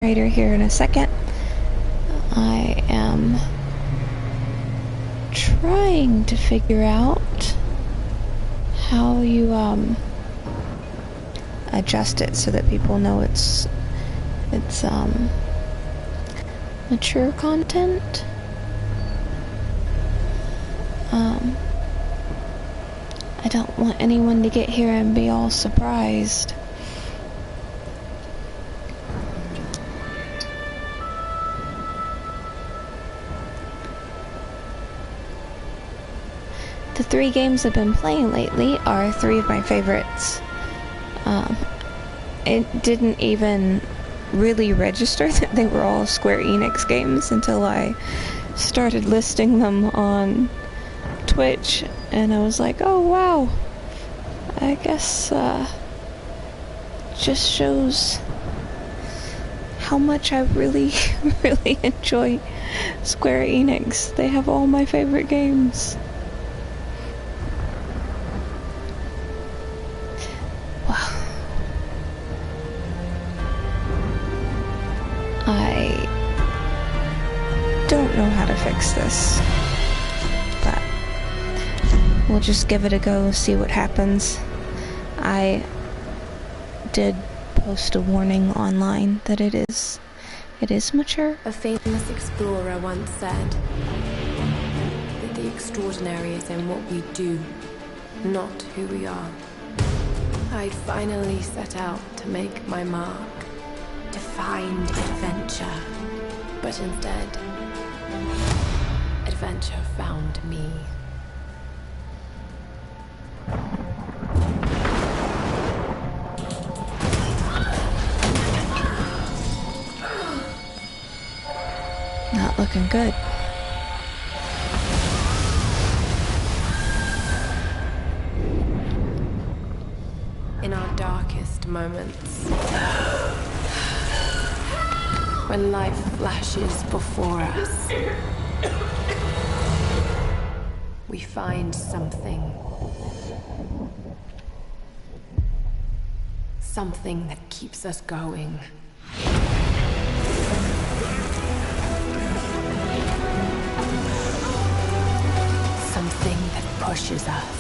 narrator here in a second. I am trying to figure out how you adjust it so that people know it's mature content. I don't want anyone to get here and be all surprised. The 3 games I've been playing lately are 3 of my favorites. It didn't even really register that they were all Square Enix games until I started listing them on Twitch, and I was like, oh wow, I guess just shows how much I really really enjoy Square Enix. They have all my favorite games. Wow. I don't know how to fix this, but we'll just give it a go, see what happens. I did post a warning online that it is mature. A famous explorer once said that the extraordinary is in what we do, not who we are. I finally set out to make my mark, to find adventure, but instead, adventure found me. Not looking good. In our darkest moments, when life flashes before us, we find something that keeps us going. Something that pushes us.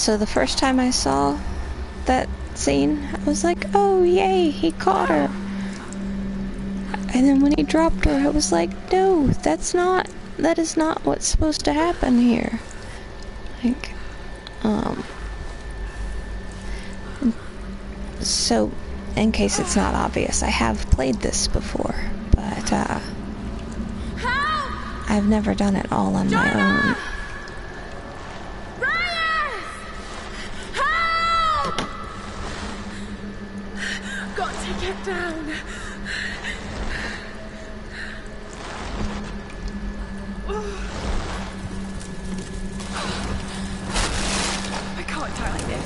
So the first time I saw that scene, I was like, oh yay, he caught her. And then when he dropped her, I was like, no, that is not what's supposed to happen here. Like, so, in case it's not obvious, I have played this before, but, I've never done it all on my own. Help! Got to get down. I can't die like this.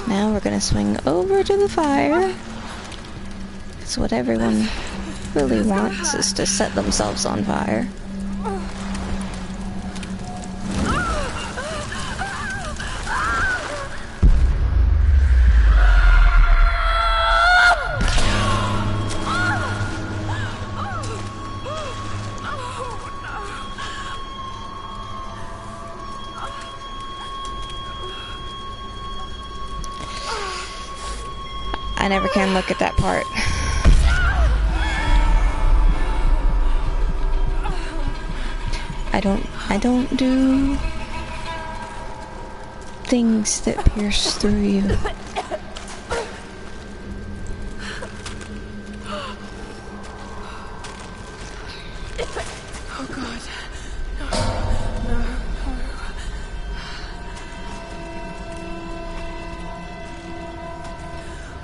Now we're gonna swing over to the fire. Because what everyone really wants is to set themselves on fire. I never can look at that part. I don't do things that pierce through you. Oh God. No.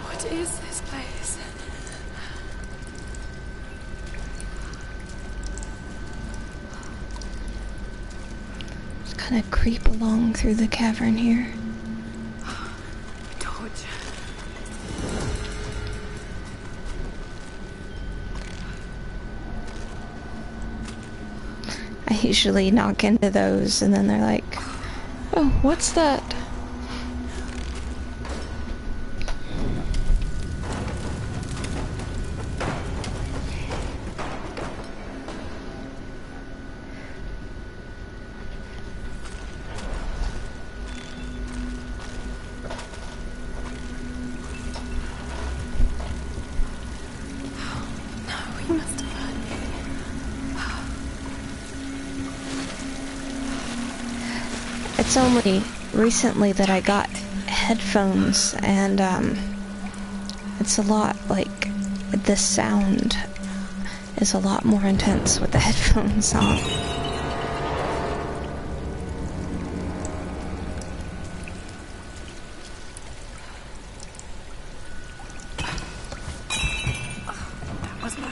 What is this place? Just kind of creep along through the cavern here. Torch. I usually knock into those and then they're like, oh, what's that? We must have heard me. It's only recently that I got headphones, and it's a lot like the sound is a lot more intense with the headphones on. That was loud.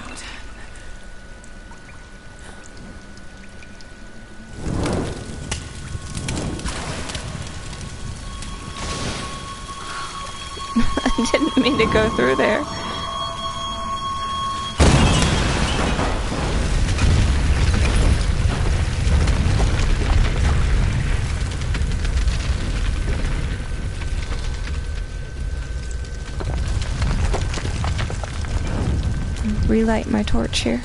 I didn't mean to go through there. Relight my torch here.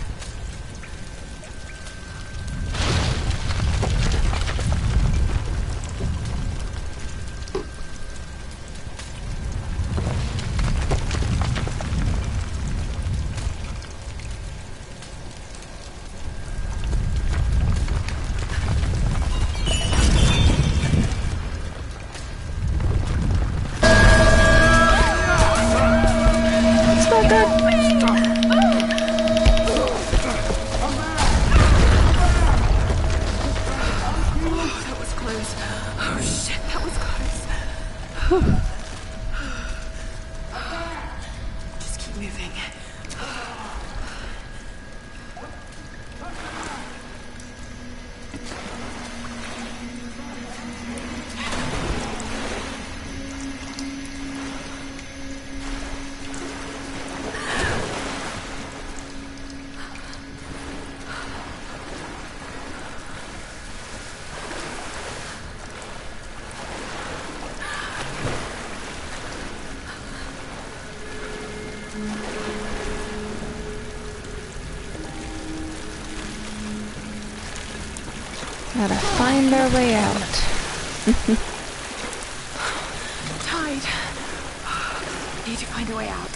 It's not good. That was close. Oh shit, that was close. Just keep moving. Gotta find our way out. Tide. Need to find a way out.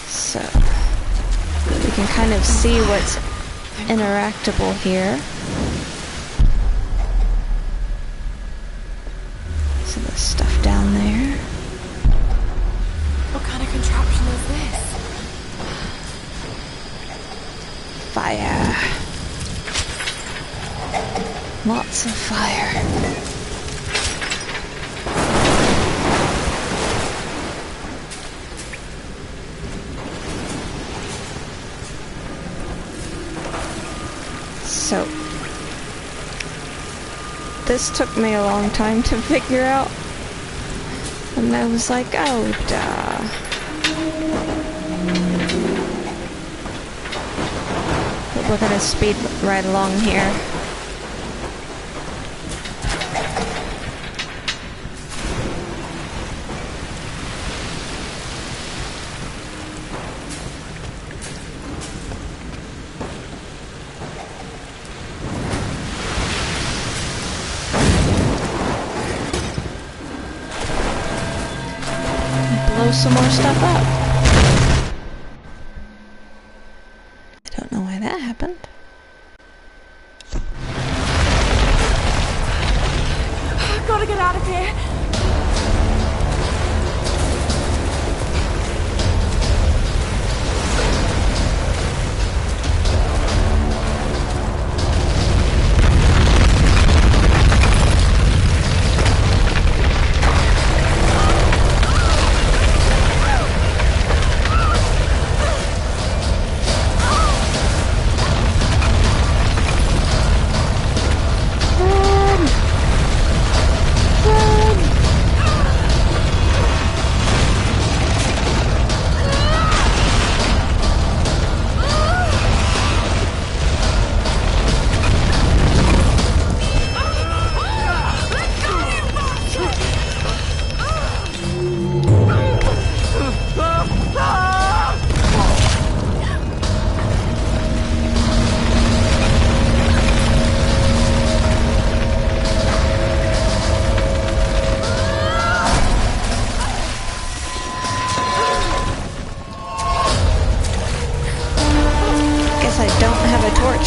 So, we can kind of see what's interactable here. So there's stuff down there. What kind of contraption is this? Fire. Lots of fire. So, this took me a long time to figure out. And I was like, oh, duh. But we're gonna speed right along here. Blow some more stuff up. I don't know why that happened. I've got to get out of here.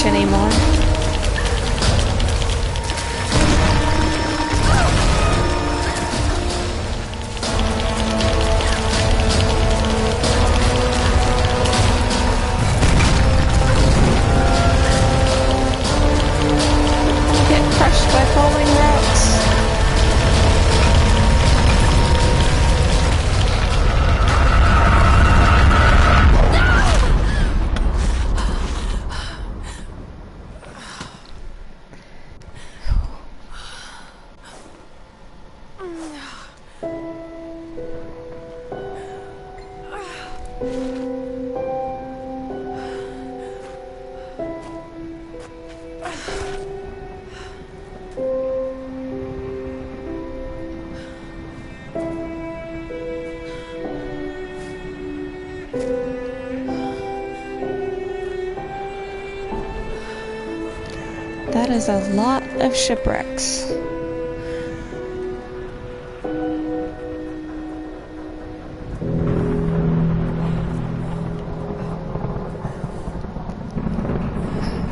Anymore. Get crushed by falling rocks. That is a lot of shipwrecks.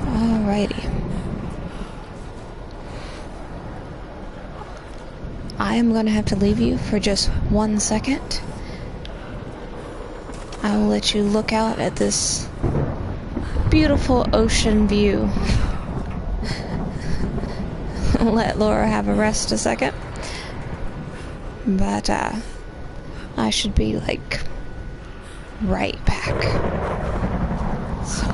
Alrighty. I am going to have to leave you for just 1 second. I will let you look out at this beautiful ocean view. Let Laura have a rest a second. But, I should be, like, right back. So.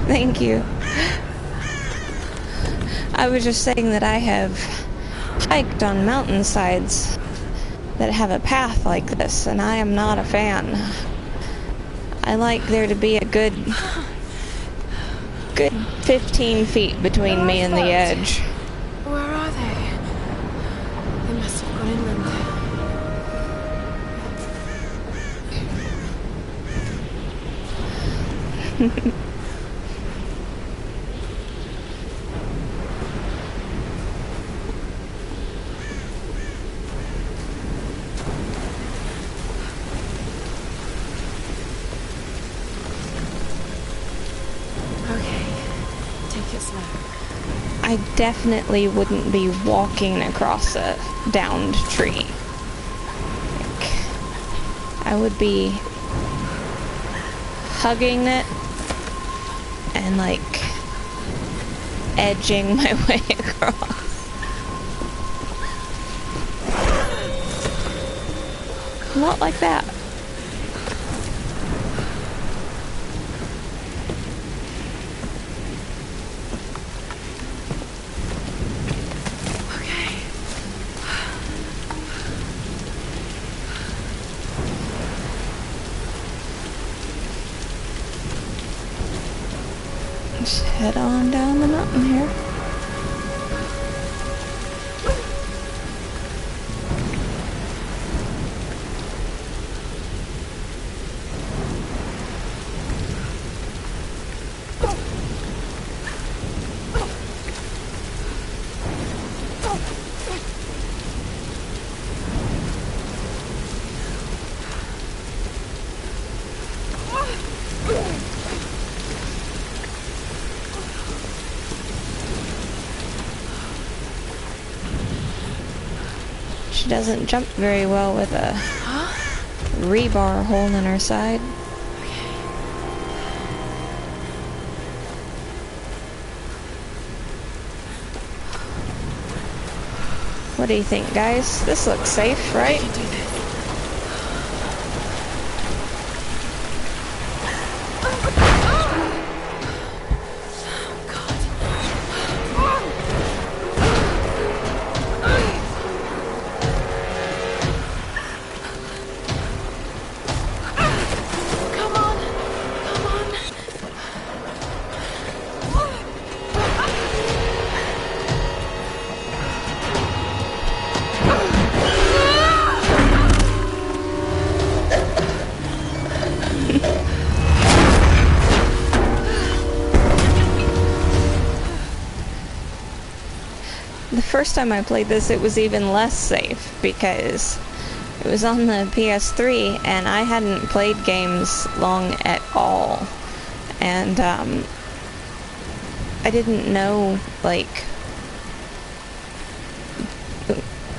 Thank you. I was just saying that I have hiked on mountainsides that have a path like this, and I am not a fan. I like there to be a good 15 feet between me and the edge. Where are they? They must have gone inland. Okay, take it slow. I definitely wouldn't be walking across a downed tree. Like, I would be hugging it and like edging my way across. Not like that. Just head on down the mountain here. She doesn't jump very well with a rebar hole in her side. What do you think, guys? This looks safe, right? The first time I played this, it was even less safe because it was on the PS3 and I hadn't played games long at all. And I didn't know, like,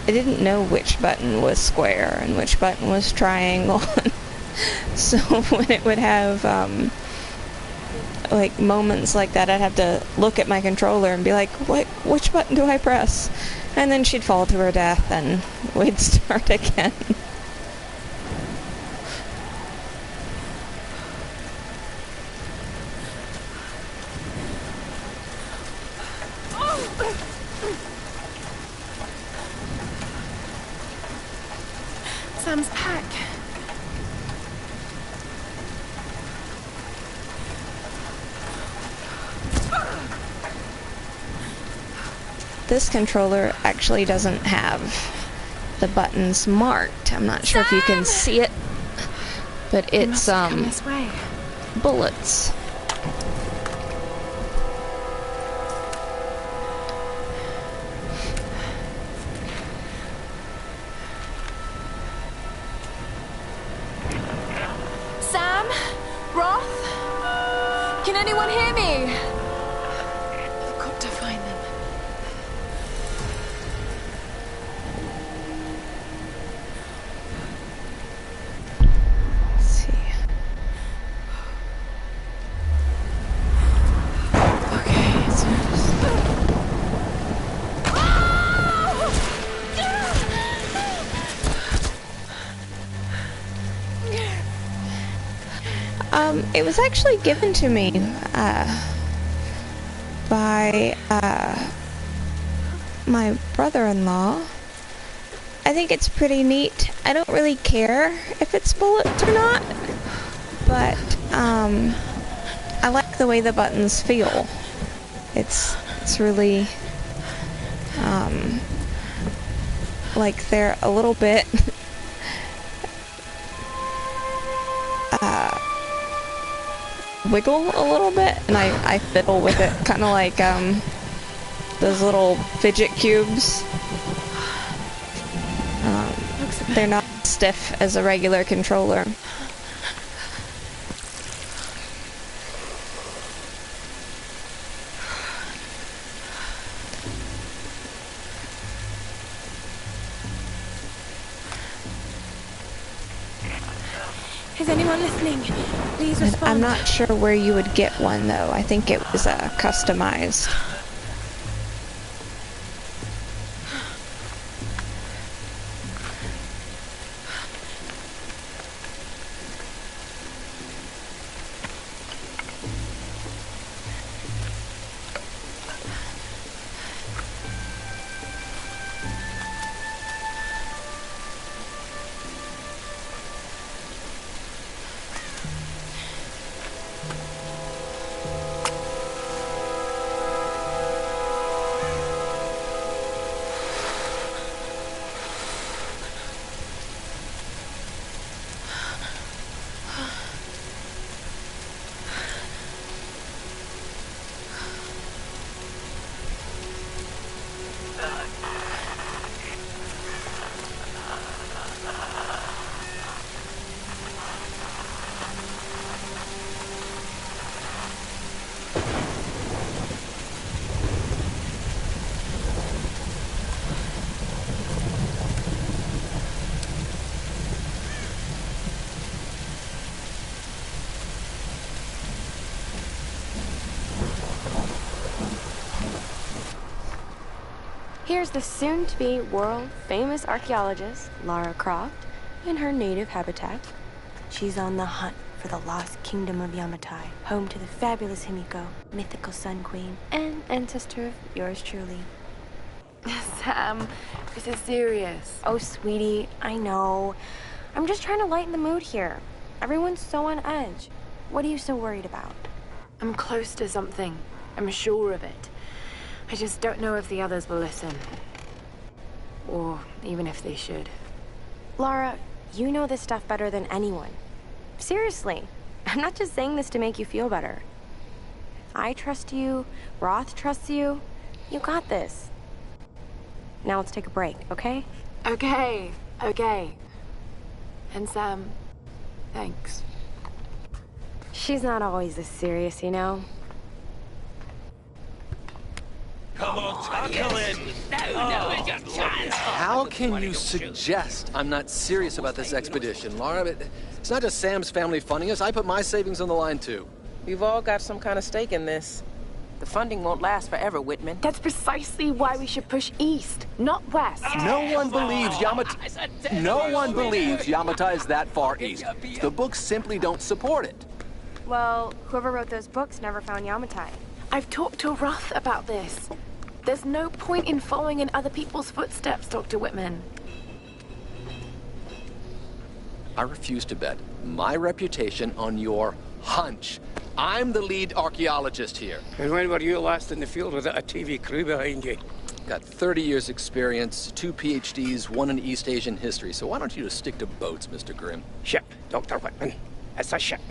I didn't know which button was square and which button was triangle. So when it would have like moments like that, I'd have to look at my controller and be like, which button do I press? And then she'd fall to her death and we'd start again. Sam's pack. This controller actually doesn't have the buttons marked. I'm not sure if you can see it, but it's This way. bullets. Sam? Roth? Can anyone hear me? I've got to find them. Let's see. Okay, so It was actually given to me by my brother-in-law. I think it's pretty neat. I don't really care if it's bullets or not, but I like the way the buttons feel. It's really like they're a little bit wiggle a little bit, and I fiddle with it, kind of like those little fidget cubes. They're not stiff as a regular controller. Is anyone listening? Please respond. I'm not sure where you would get one, though. I think it was customized. Here's the soon-to-be world-famous archaeologist, Lara Croft, in her native habitat. She's on the hunt for the lost kingdom of Yamatai, home to the fabulous Himiko, mythical Sun Queen, and ancestor of yours truly. Sam, this is serious. Oh, sweetie, I know. I'm just trying to lighten the mood here. Everyone's so on edge. What are you so worried about? I'm close to something. I'm sure of it. I just don't know if the others will listen. Or even if they should. Lara, you know this stuff better than anyone. Seriously, I'm not just saying this to make you feel better. I trust you, Roth trusts you. You got this. Now let's take a break, okay? Okay. And Sam, thanks. She's not always this serious, you know? Come on, tackle it! No, it's your chance! How can you suggest I'm not serious about this expedition, Lara? It's not just Sam's family funding us. I put my savings on the line, too. We've all got some kind of stake in this. The funding won't last forever, Whitman. That's precisely why we should push east, not west. No one believes Yamatai is that far east. The books simply don't support it. Well, whoever wrote those books never found Yamatai. I've talked to Roth about this. There's no point in following in other people's footsteps, Dr. Whitman. I refuse to bet my reputation on your hunch. I'm the lead archaeologist here. And when were you last in the field without a TV crew behind you? Got 30 years experience, 2 PhDs, 1 in East Asian history, so why don't you just stick to boats, Mr. Grimm? Ship, Dr. Whitman. It's a ship.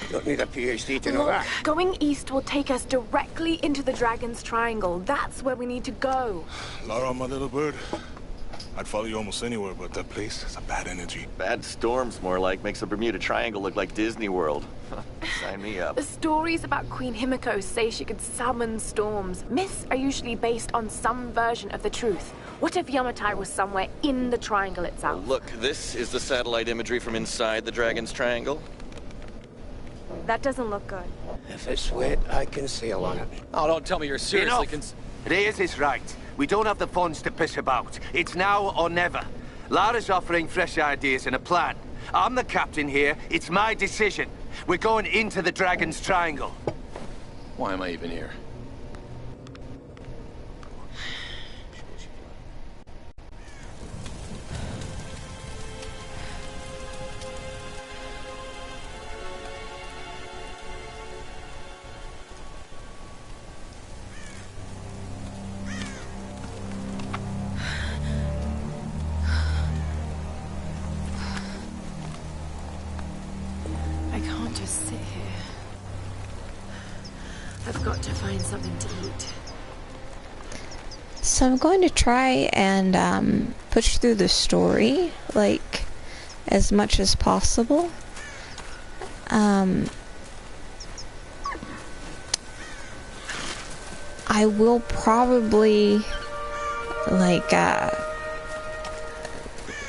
You don't need a PhD to know Look, that. going east will take us directly into the Dragon's Triangle. That's where we need to go. Lara, my little bird. I'd follow you almost anywhere, but that place has a bad energy. Bad storms, more like. Makes the Bermuda Triangle look like Disney World. Sign me up. The stories about Queen Himiko say she could summon storms. Myths are usually based on some version of the truth. What if Yamatai was somewhere in the triangle itself? Look, this is the satellite imagery from inside the Dragon's Triangle. That doesn't look good. If it's wet, I can sail on it. Oh, don't tell me you're seriously Reyes is right. We don't have the funds to piss about. It's now or never. Lara's offering fresh ideas and a plan. I'm the captain here. It's my decision. We're going into the Dragon's Triangle. Why am I even here? got to find something to eat. So I'm going to try and push through the story, like, as much as possible. I will probably, like,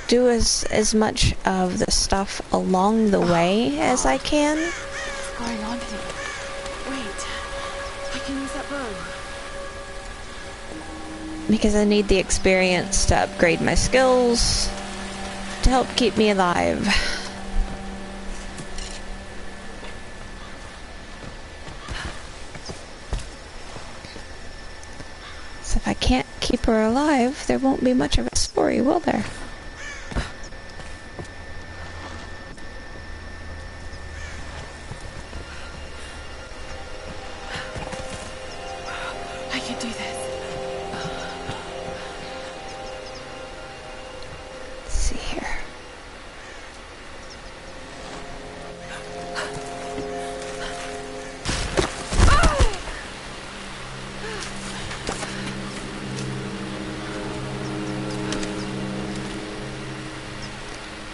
do as much of the stuff along the way as I can. What's going on here? Wait, I can use that bow. Because I need the experience to upgrade my skills to help keep me alive. So if I can't keep her alive, there won't be much of a story, will there? I can do this. Let's see here.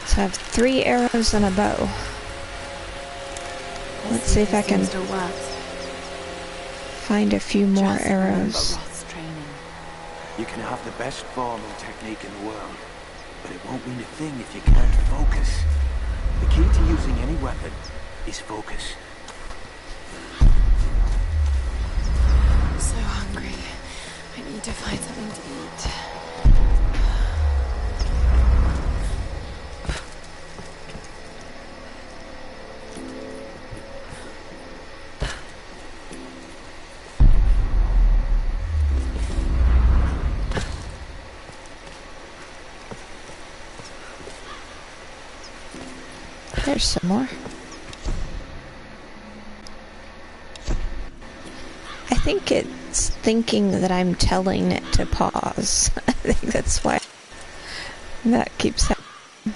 So I have 3 arrows and a bow. Let's see if I can find a few more arrows. You can have the best form and technique in the world, but it won't mean a thing if you can't focus. The key to using any weapon is focus. I'm so hungry. I need to find something to eat. There's some more. I think it's thinking that I'm telling it to pause. I think that's why that keeps happening.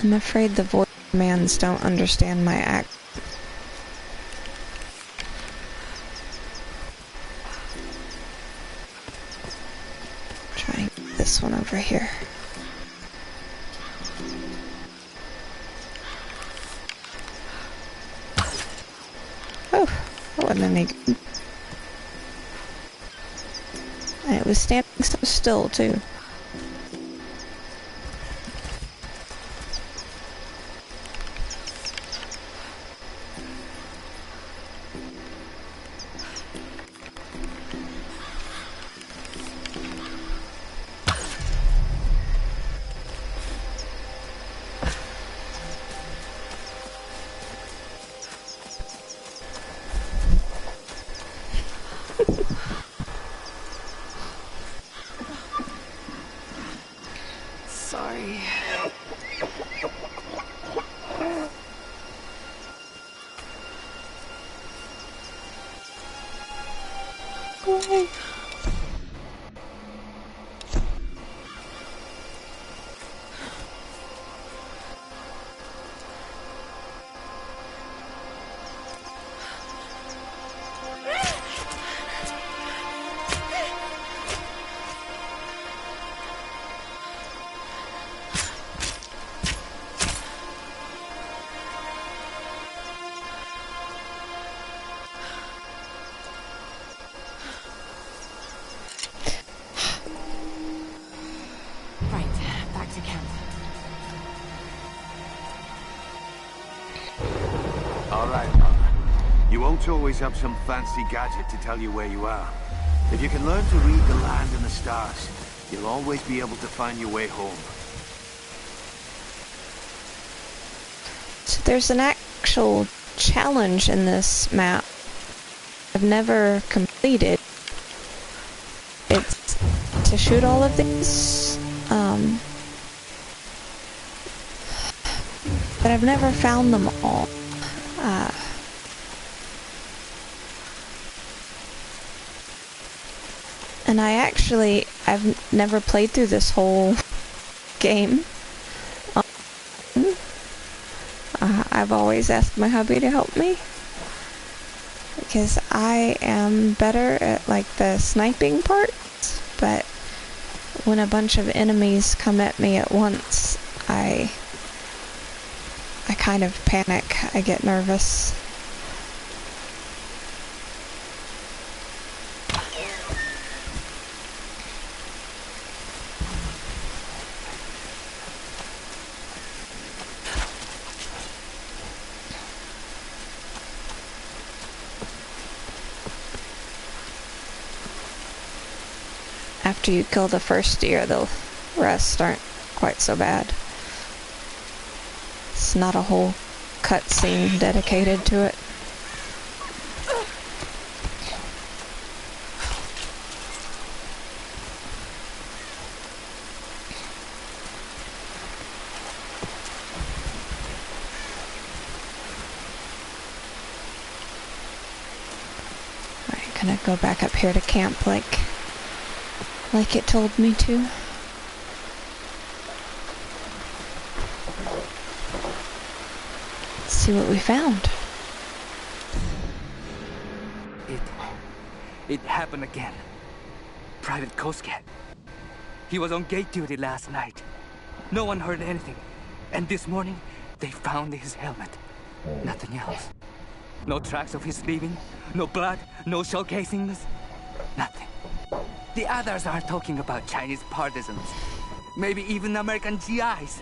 I'm afraid the voice commands don't understand my act. This one over here. Oh, that wasn't any good. And it was standing so still, too. Sorry. Why? Always have some fancy gadget to tell you where you are. If you can learn to read the land and the stars, you'll always be able to find your way home. So there's an actual challenge in this map I've never completed. It's to shoot all of these, but I've never found them all. And I've never played through this whole game. I've always asked my hubby to help me, because I am better at like the sniping parts, but when a bunch of enemies come at me at once, I kind of panic. I get nervous. After you kill the first deer, the rest aren't quite so bad. It's not a whole cutscene dedicated to it. Alright, gonna go back up here to camp like it told me to. Let's see what we found. It happened again. Private Kosuke. He was on gate duty last night. No one heard anything. And this morning, they found his helmet. Nothing else. No tracks of his leaving, no blood, no shell casings, nothing. The others are talking about Chinese partisans. Maybe even American GIs.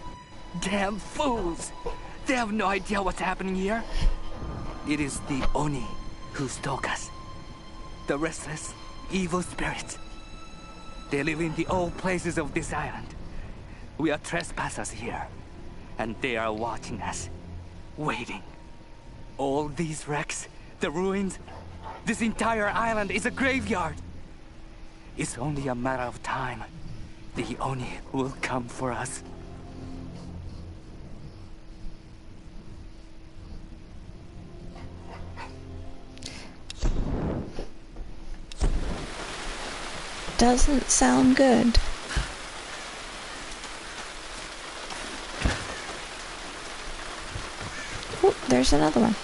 Damn fools! They have no idea what's happening here. It is the Oni who stalk us. The restless, evil spirits. They live in the old places of this island. We are trespassers here. And they are watching us. Waiting. All these wrecks, the ruins, this entire island is a graveyard. It's only a matter of time. The Oni will come for us. Doesn't sound good. Oh, there's another one.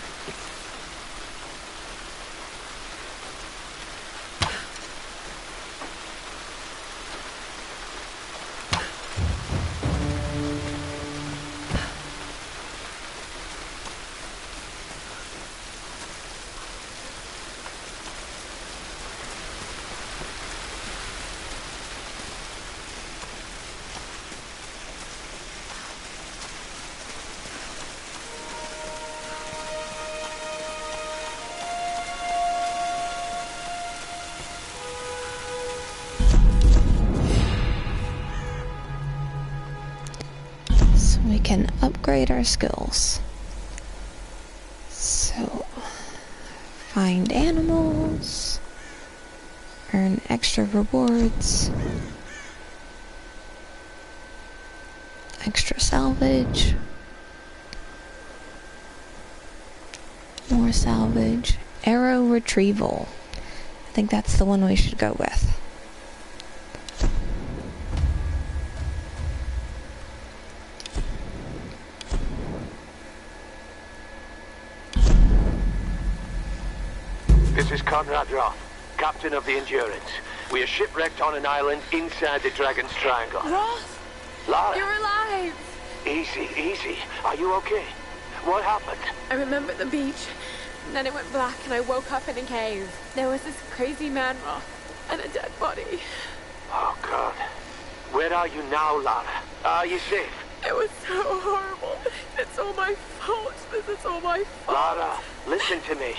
We can upgrade our skills. So, find animals, earn extra rewards, extra salvage, more salvage, arrow retrieval. I think that's the one we should go with. This is Conrad Roth, captain of the Endurance. We are shipwrecked on an island inside the Dragon's Triangle. Roth! Lara! You're alive! Easy, easy. Are you okay? What happened? I remember the beach, and then it went black and I woke up in a cave. There was this crazy man, Roth, and a dead body. Oh, God. Where are you now, Lara? Are you safe? It was so horrible. It's all my fault. This is all my fault. Lara, listen to me.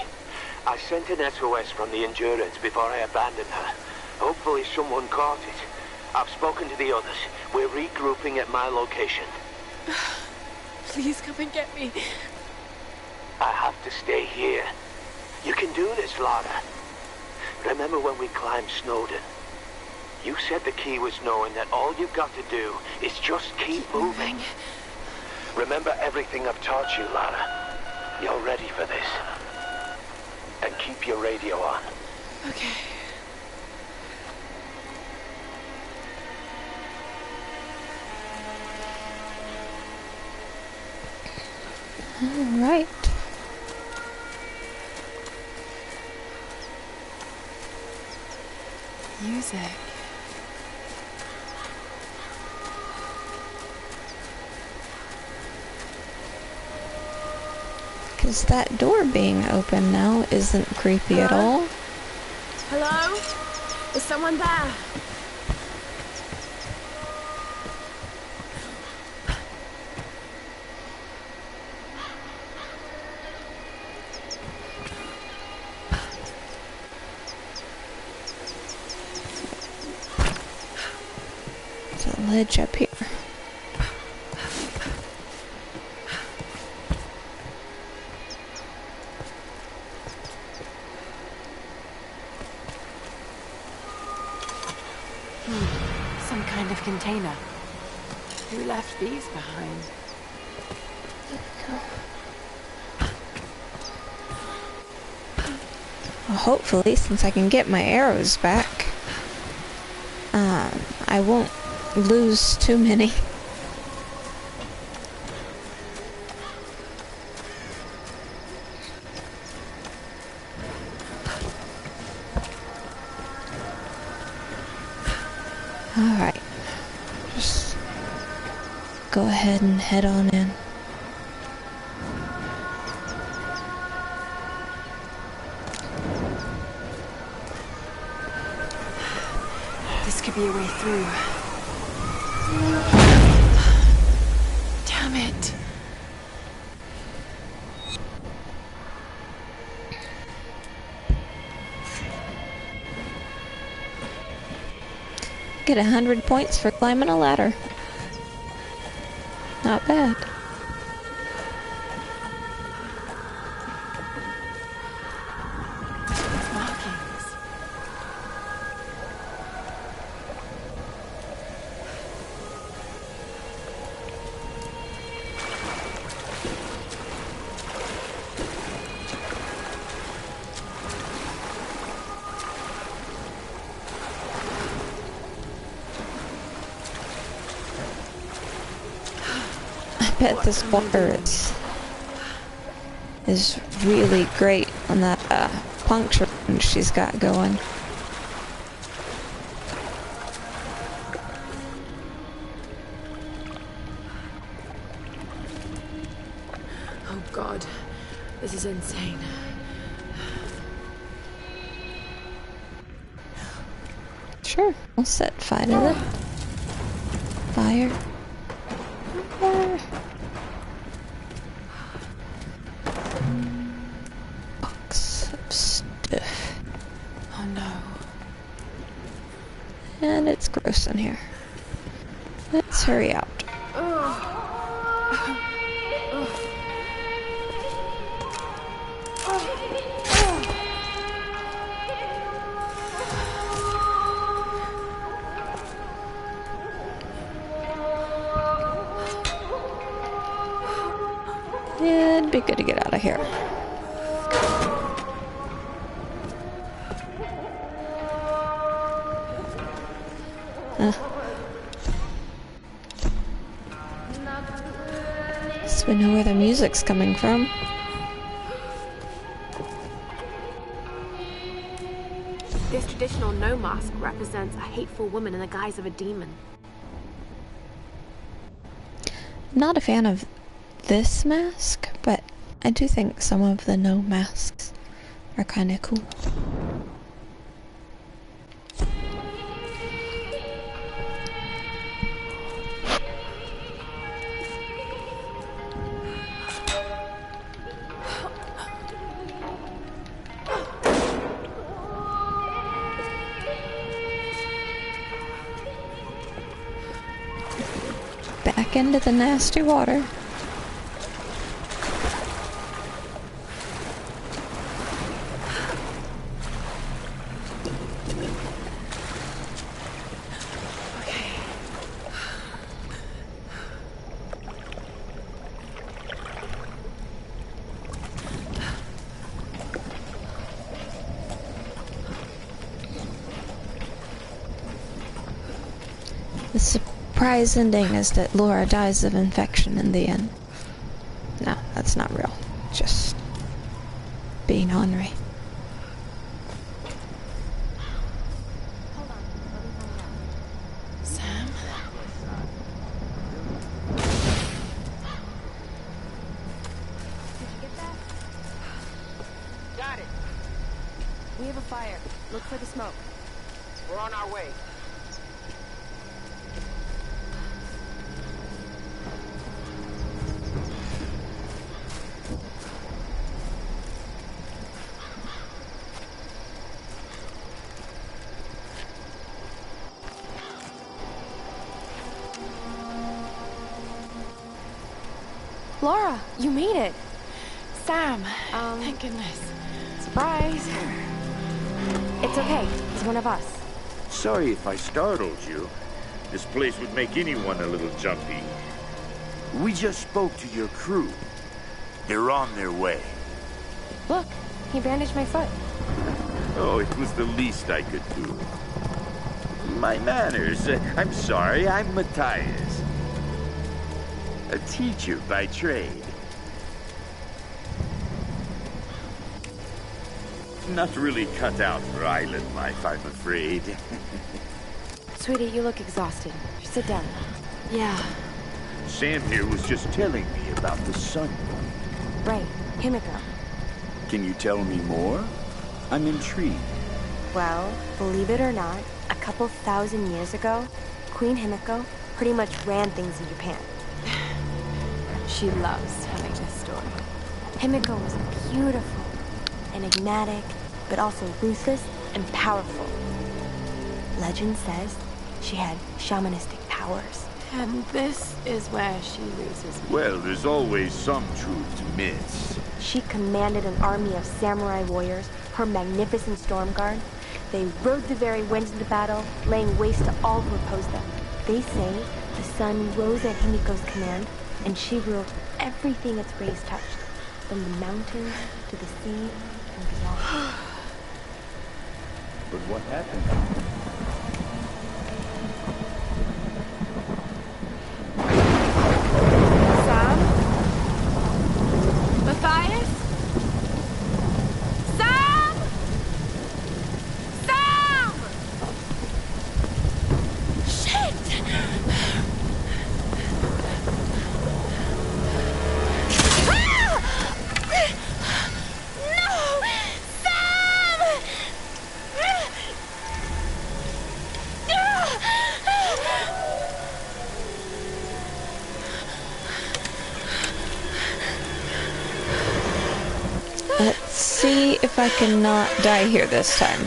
I sent an SOS from the Endurance before I abandoned her. Hopefully someone caught it. I've spoken to the others. We're regrouping at my location. Please come and get me. I have to stay here. You can do this, Lara. Remember when we climbed Snowden? You said the key was knowing that all you've got to do is just keep moving. Remember everything I've taught you, Lara. You're ready for this. And keep your radio on. Okay. Alright. Music. Because that door being open now isn't creepy at all. Hello? Is someone there? There's a ledge up here. Some kind of container. Who left these behind? Well, hopefully, since I can get my arrows back, I won't lose too many. Alright. Just go ahead and head on in. This could be a way through. Damn it. Get 100 points for climbing a ladder. Not bad. Markings. I bet this water is really great on that puncture wound she's got going. Oh God, this is insane. Sure, we'll set fire to it. Fire. Box of stuff. Oh no. And it's gross in here. Let's hurry out. It'd be good to get out of here. So we know where the music's coming from. This traditional no mask represents a hateful woman in the guise of a demon. Not a fan of this mask, but I do think some of the no masks are kind of cool. Back into the nasty water. The surprise ending is that Laura dies of infection in the end. No, That's not real. Just being ornery. Sam? Got it. We have a fire. Look for the smoke. We're on our way. Laura, you made it. Sam, thank goodness. Surprise. It's okay. He's one of us. Sorry if I startled you. This place would make anyone a little jumpy. We just spoke to your crew. They're on their way. Look, he bandaged my foot. Oh, it was the least I could do. My manners. I'm sorry, I'm Matthias. A teacher by trade. Not really cut out for island life, I'm afraid. Sweetie, you look exhausted. Sit down. Yeah. Sam here was just telling me about the sun. Right, Himiko. Can you tell me more? I'm intrigued. Well, believe it or not, a couple thousand years ago, Queen Himiko pretty much ran things in Japan. She loves telling this story. Himiko was beautiful, enigmatic, but also ruthless and powerful. Legend says she had shamanistic powers. And this is where she loses me. Well, there's always some truth to myths. She commanded an army of samurai warriors, her magnificent storm guard. They rode the very winds into battle, laying waste to all who opposed them. They say the sun rose at Himiko's command, and she ruled everything its rays touched, from the mountains to the sea and beyond. But what happened? Sam? Matthias? Sam! Sam! Shit! No! Sam! Let's see if I can not die here this time.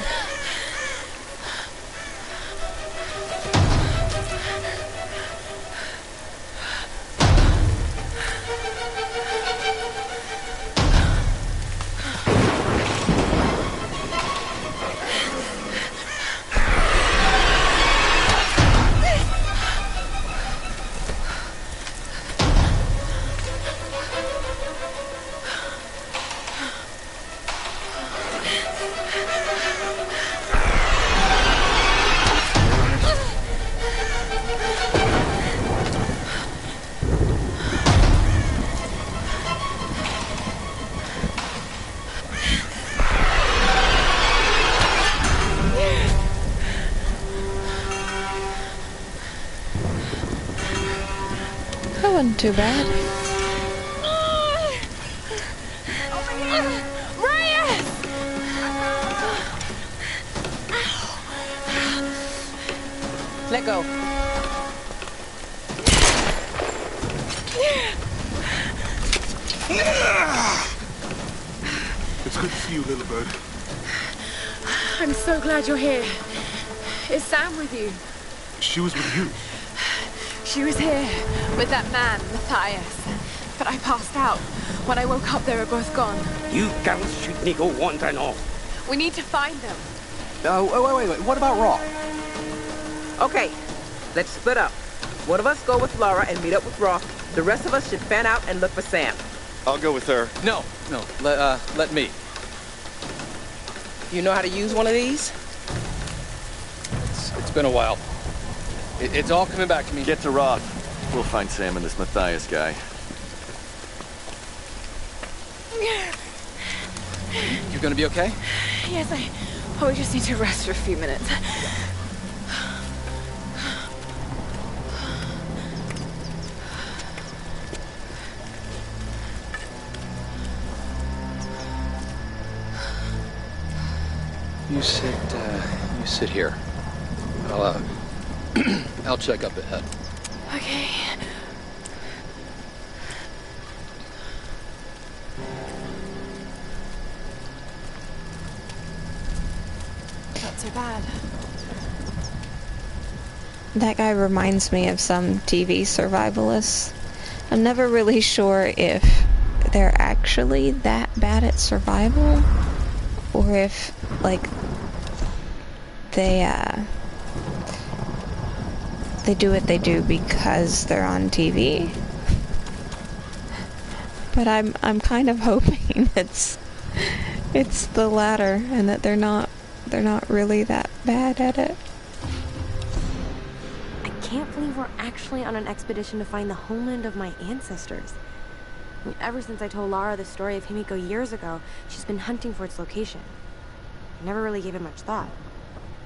That wasn't too bad. Over here! Reyes! Let go. It's good to see you, little bird. I'm so glad you're here. Is Sam with you? She was with you. She was here with that man, Matthias. But I passed out. When I woke up, they were both gone. You girls shouldn't go wandering off. We need to find them. Wait. What about Raw? Okay, let's split up. One of us go with Laura and meet up with Roth. The rest of us should fan out and look for Sam. I'll go with her. No. Let me. You know how to use one of these? It's been a while. It's all coming back to me. Get to Roth. We'll find Sam and this Matthias guy. You gonna be okay? Yes, I probably just need to rest for a few minutes. You sit here. I'll check up ahead. Okay. Not so bad. That guy reminds me of some TV survivalists. I'm never really sure if they're actually that bad at survival, or if, like, they do what they do because they're on TV. But I'm kind of hoping it's the latter, and that they're not really that bad at it. I can't believe we're actually on an expedition to find the homeland of my ancestors. I mean, ever since I told Lara the story of Himiko years ago, she's been hunting for its location. I never really gave it much thought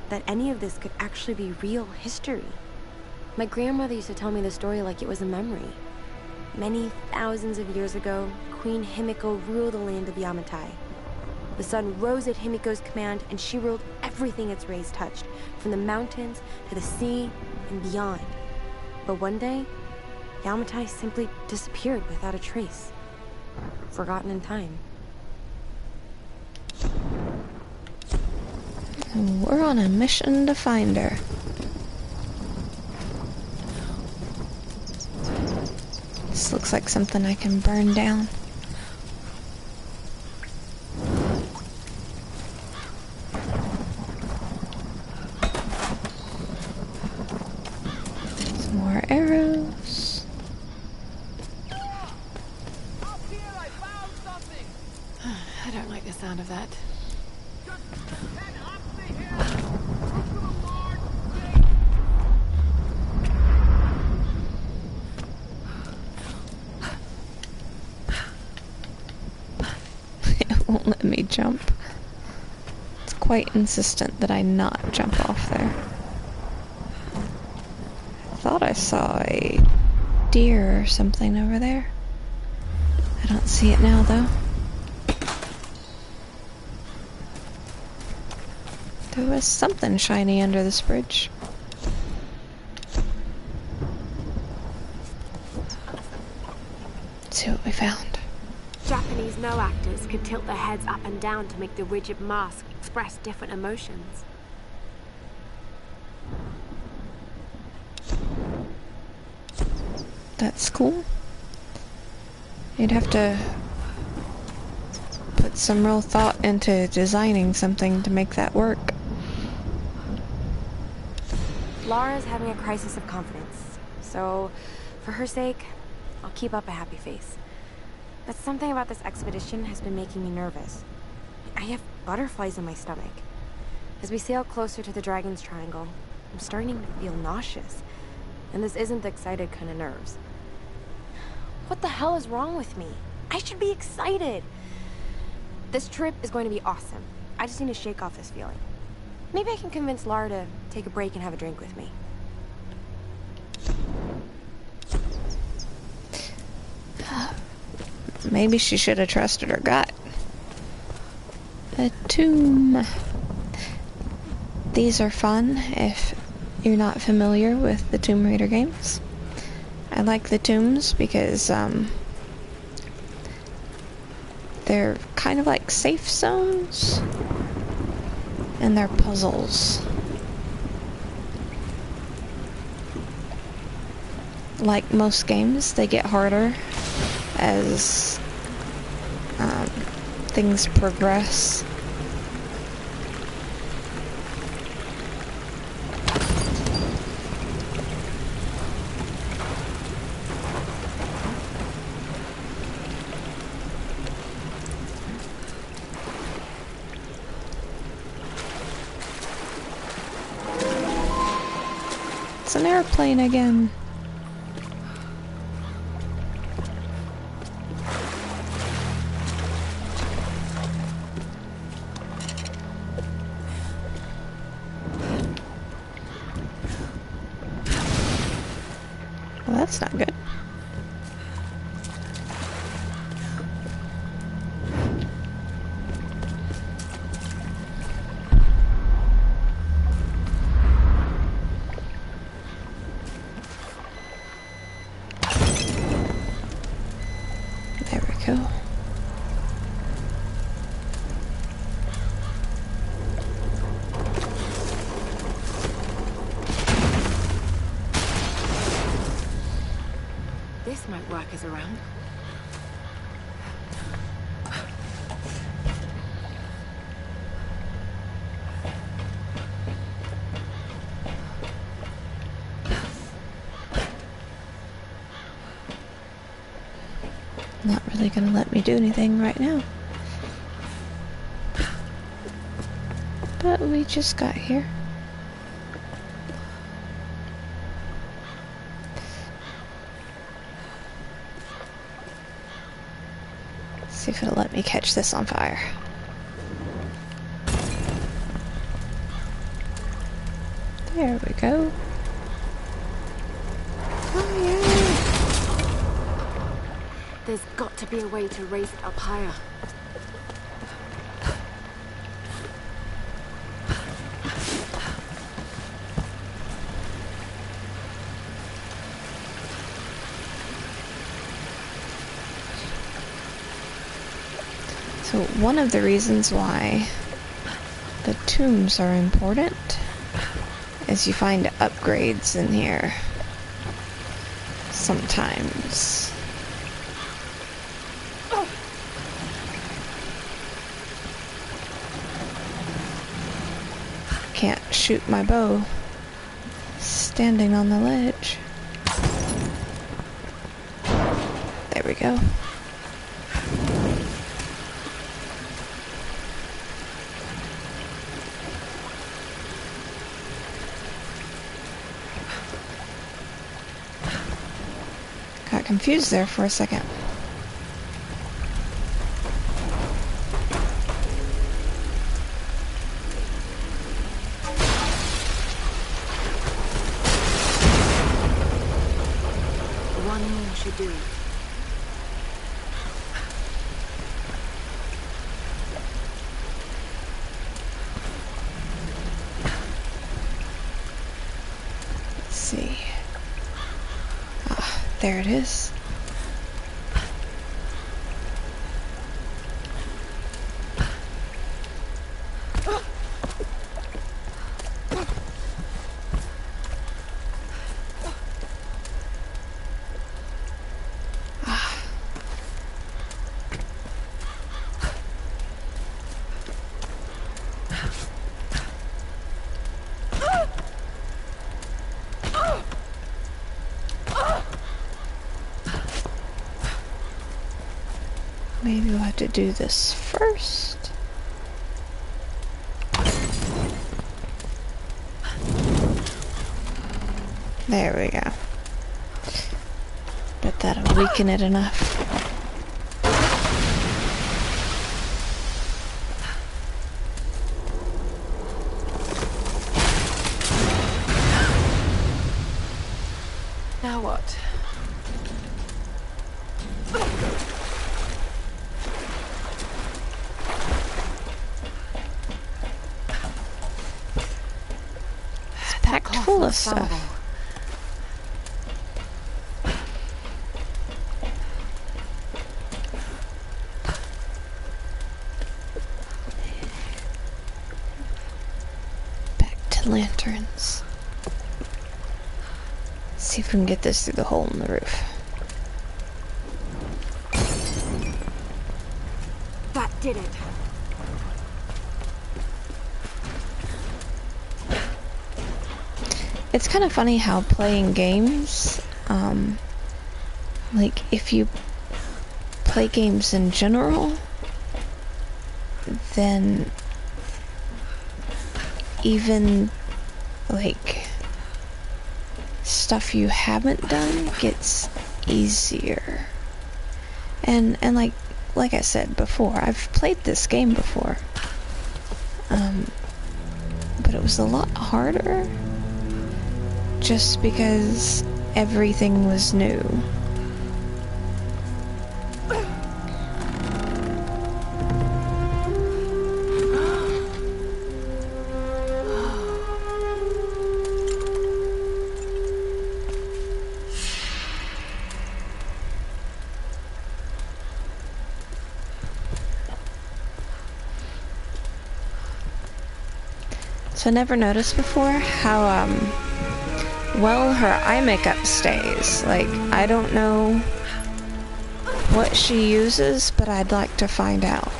that any of this could actually be real history. My grandmother used to tell me the story like it was a memory. Many thousands of years ago, Queen Himiko ruled the land of Yamatai. The sun rose at Himiko's command, and she ruled everything its rays touched, from the mountains to the sea and beyond. But one day, Yamatai simply disappeared without a trace. Forgotten in time. We're on a mission to find her. This looks like something I can burn down. Some more arrows. I don't like the sound of that. Won't let me jump. It's quite insistent that I not jump off there. I thought I saw a deer or something over there. I don't see it now, though. There was something shiny under this bridge. Let's see what we found. Japanese no actors could tilt their heads up and down to make the rigid mask express different emotions. That's cool. You'd have to put some real thought into designing something to make that work. Lara's having a crisis of confidence, so for her sake, I'll keep up a happy face. But something about this expedition has been making me nervous. I have butterflies in my stomach. As we sail closer to the Dragon's Triangle, I'm starting to feel nauseous. And this isn't the excited kind of nerves. What the hell is wrong with me? I should be excited. This trip is going to be awesome. I just need to shake off this feeling. Maybe I can convince Lara to take a break and have a drink with me. Maybe she should have trusted her gut. A tomb. These are fun if you're not familiar with the Tomb Raider games. I like the tombs because they're kind of like safe zones, and they're puzzles. Like most games, they get harder as things progress. It's an airplane again. that's not good. There we go. This might work as a ramp. Not really gonna let me do anything right now. But we just got here. See if it'll let me catch this on fire. There we go. There's got to be a way to raise it up higher. So one of the reasons why the tombs are important is you find upgrades in here sometimes. Can't shoot my bow standing on the ledge. There we go. Got confused there for a second. One should do it. Let's see. Ah, there it is. Maybe we'll have to do this first. There we go. Bet that'll weaken it enough. Now what? Packed full of stuff. Back to lanterns. See if we can get this through the hole in the roof. That did it. It's kind of funny how playing games, like if you play games in general, then even like stuff you haven't done gets easier. And like I said before, I've played this game before, but it was a lot harder just because everything was new. So I never noticed before how well her eye makeup stays. Like, I don't know what she uses, but I'd like to find out.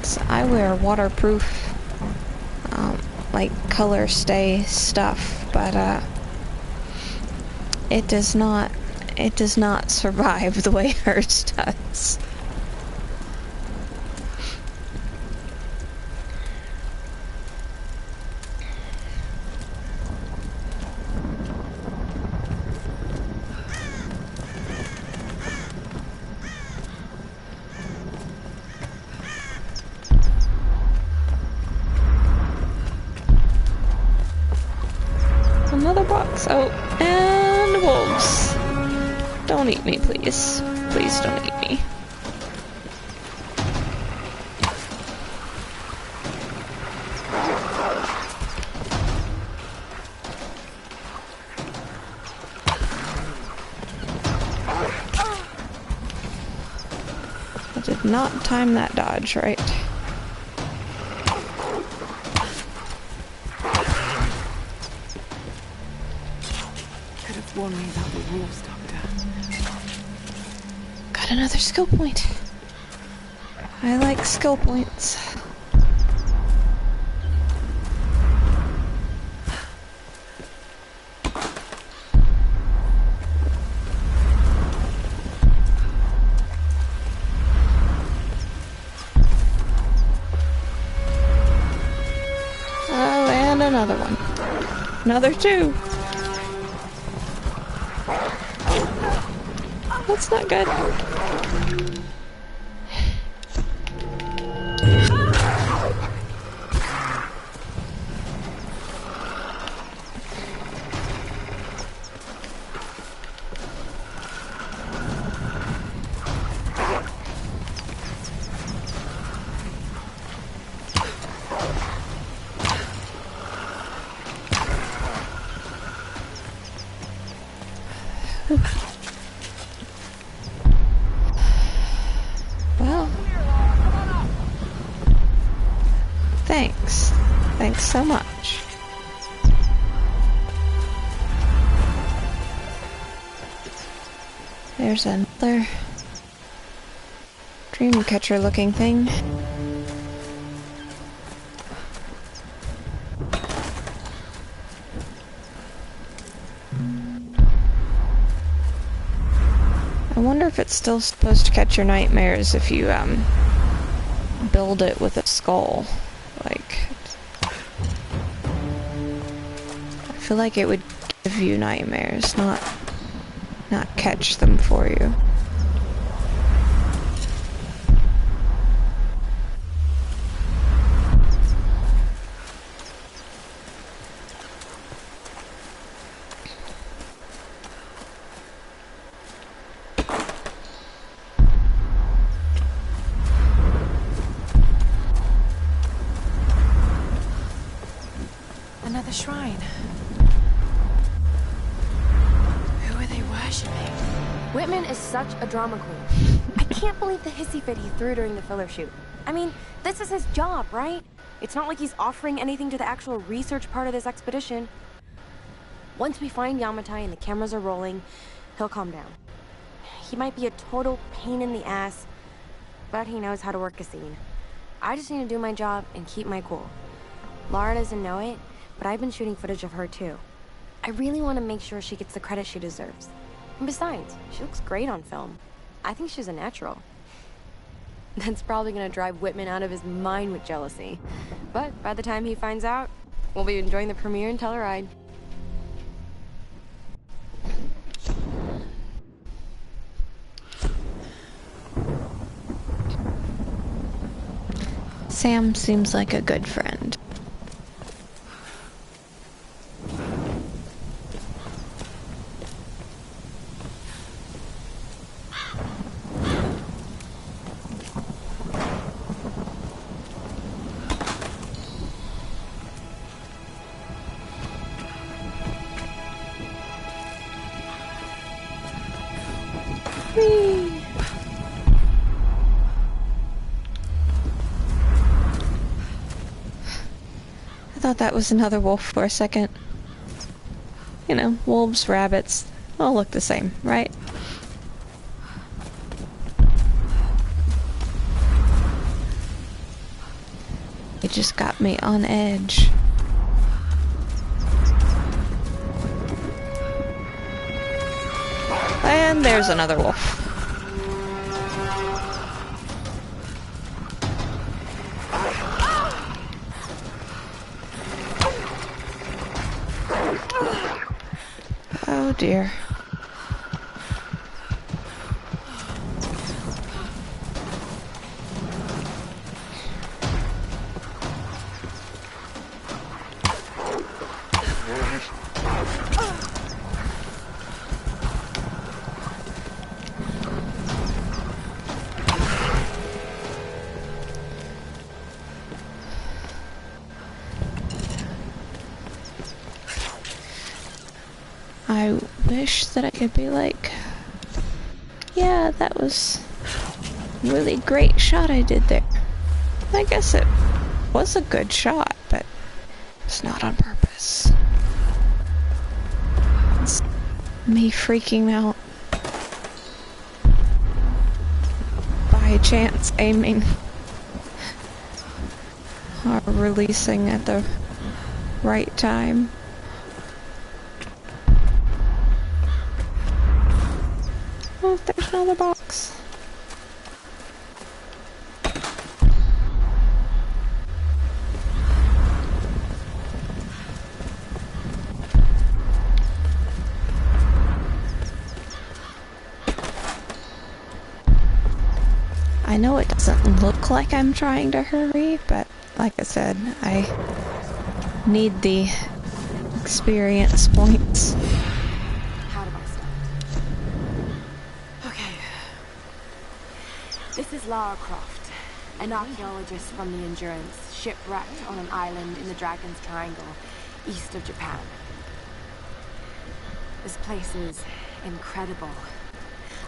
So I wear waterproof like color stay stuff, but it does not survive the way hers does. Another box. Oh, and wolves. Don't eat me, please. Please don't eat me. I did not time that dodge right. Warn me about the wolves, Doctor. Got another skill point. I like skill points. Oh, and another one. Another two. That's not good. Thanks. Thanks so much. There's another dreamcatcher looking thing. I wonder if it's still supposed to catch your nightmares if you build it with a skull. Like, I feel like it would give you nightmares, not catch them for you. Another shrine. Who are they worshipping? Whitman is such a drama queen. I can't believe the hissy fit he threw during the filler shoot. I mean, this is his job, right? It's not like he's offering anything to the actual research part of this expedition. Once we find Yamatai and the cameras are rolling, he'll calm down. He might be a total pain in the ass, but he knows how to work a scene. I just need to do my job and keep my cool. Lara doesn't know it, but I've been shooting footage of her too. I really want to make sure she gets the credit she deserves. And besides, she looks great on film. I think she's a natural. That's probably gonna drive Whitman out of his mind with jealousy. But by the time he finds out, we'll be enjoying the premiere in Telluride. Sam seems like a good friend. I thought that was another wolf for a second. You know, wolves, rabbits, all look the same, right? It just got me on edge. And there's another wolf. Oh dear. I wish that I could be like, yeah, that was a really great shot I did there. I guess it was a good shot, but it's not on purpose. It's me freaking out by chance aiming or releasing at the right time. Oh, there's another box. I know it doesn't look like I'm trying to hurry, but like I said, I need the experience points. This is Lara Croft, an archaeologist from the Endurance, shipwrecked on an island in the Dragon's Triangle, east of Japan. This place is incredible.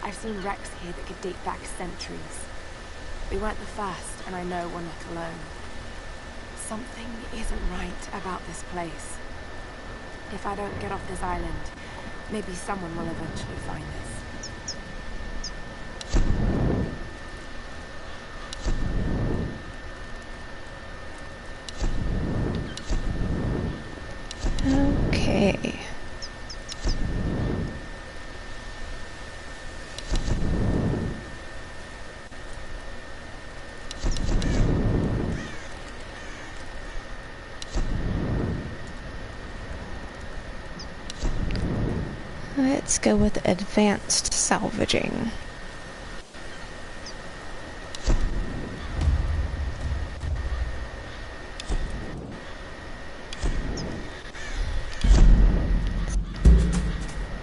I've seen wrecks here that could date back centuries. We weren't the first, and I know we're not alone. Something isn't right about this place. If I don't get off this island, maybe someone will eventually find this. Okay. Let's go with advanced salvaging.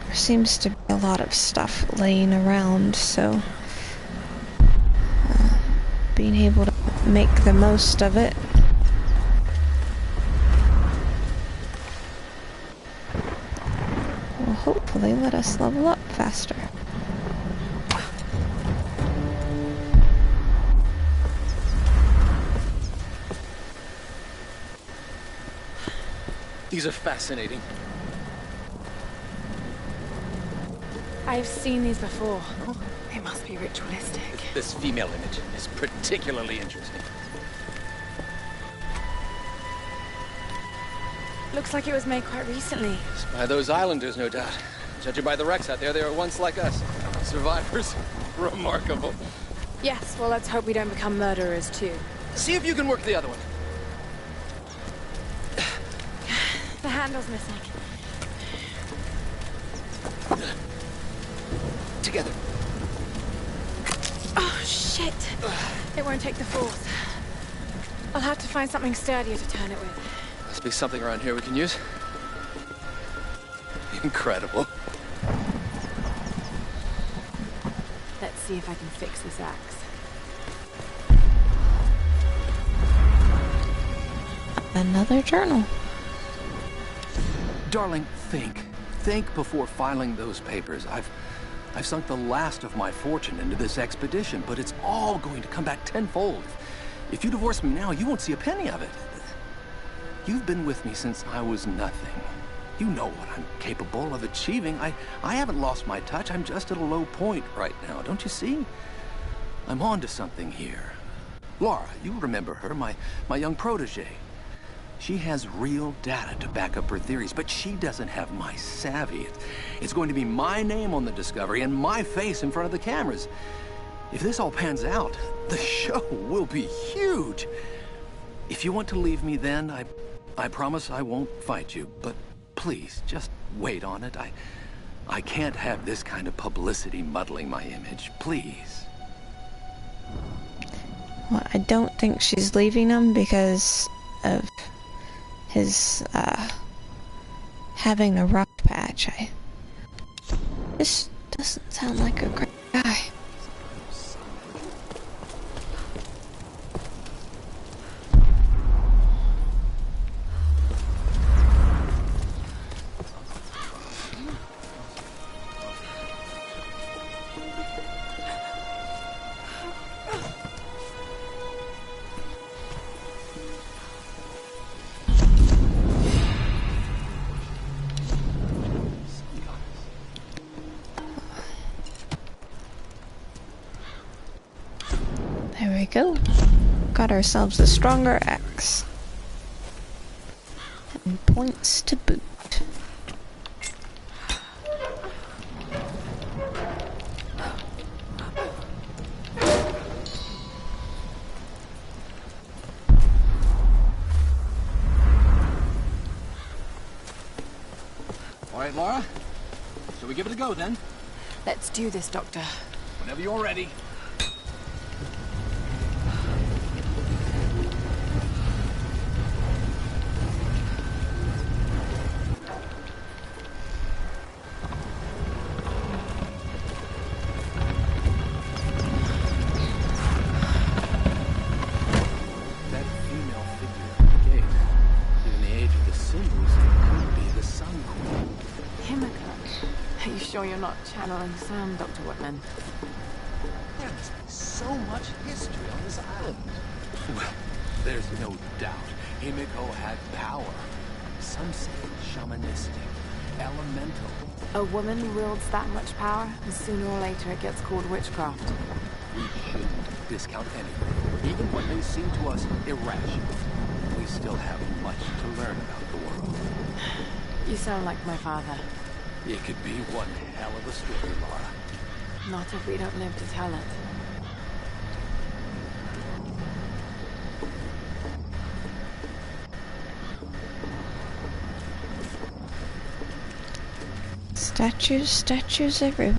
There seems to be a lot of stuff laying around, so being able to make the most of it. Will hopefully let us level up faster. These are fascinating. I've seen these before. They must be ritualistic. This female image is particularly interesting. Looks like it was made quite recently. By those islanders, no doubt. Judging by the wrecks out there, they were once like us. Survivors. Remarkable. Yes, well, let's hope we don't become murderers, too. See if you can work the other one. The handle's missing. Together. Oh, shit. It won't take the force. I'll have to find something sturdier to turn it with. Must be something around here we can use. Incredible. Let's see if I can fix this axe. Another journal. Darling, think. Think before filing those papers. I've sunk the last of my fortune into this expedition, but it's all going to come back tenfold. If you divorce me now, you won't see a penny of it. You've been with me since I was nothing. You know what I'm capable of achieving. I haven't lost my touch. I'm just at a low point right now. Don't you see? I'm on to something here. Laura, you remember her, my young protege. She has real data to back up her theories, but she doesn't have my savvy. It's going to be my name on the discovery and my face in front of the cameras. If this all pans out, the show will be huge. If you want to leave me then, I promise I won't fight you, but please, just wait on it. I can't have this kind of publicity muddling my image. Please. Well, I don't think she's leaving him because of his, having a rough patch. This doesn't sound like a great guy. There we go. Got ourselves a stronger axe. And points to boot. All right, Laura. Shall we give it a go then? Let's do this, Doctor. Whenever you're ready. You're not channeling Sam, Dr. Whitman. There must be so much history on this island. Well, there's no doubt Himiko had power. Some say shamanistic, elemental. A woman wields that much power, and sooner or later it gets called witchcraft. We shouldn't discount anything, even when they seem to us irrational. We still have much to learn about the world. You sound like my father. It could be one hell of a story, Laura. Not if we don't live to tell it. Statues, statues everywhere.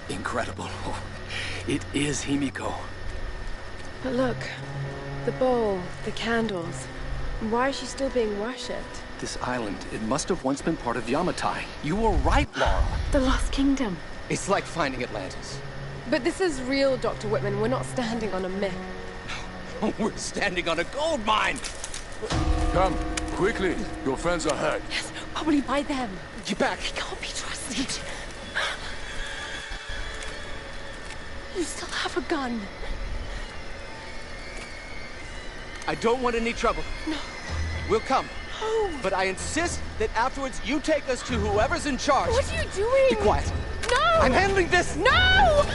Incredible. It is Himiko. But look, the bowl, the candles. Why is she still being worshipped? This island, it must have once been part of Yamatai. You were right, Laura. The Lost Kingdom. It's like finding Atlantis. But this is real, Dr. Whitman. We're not standing on a myth. We're standing on a gold mine! Come, quickly. Your friends are hurt. Yes, probably by them. Get back! He can't be trusted. You still have a gun. I don't want any trouble. No. We'll come. No. But I insist that afterwards you take us to whoever's in charge. What are you doing? Be quiet. No! I'm handling this! No!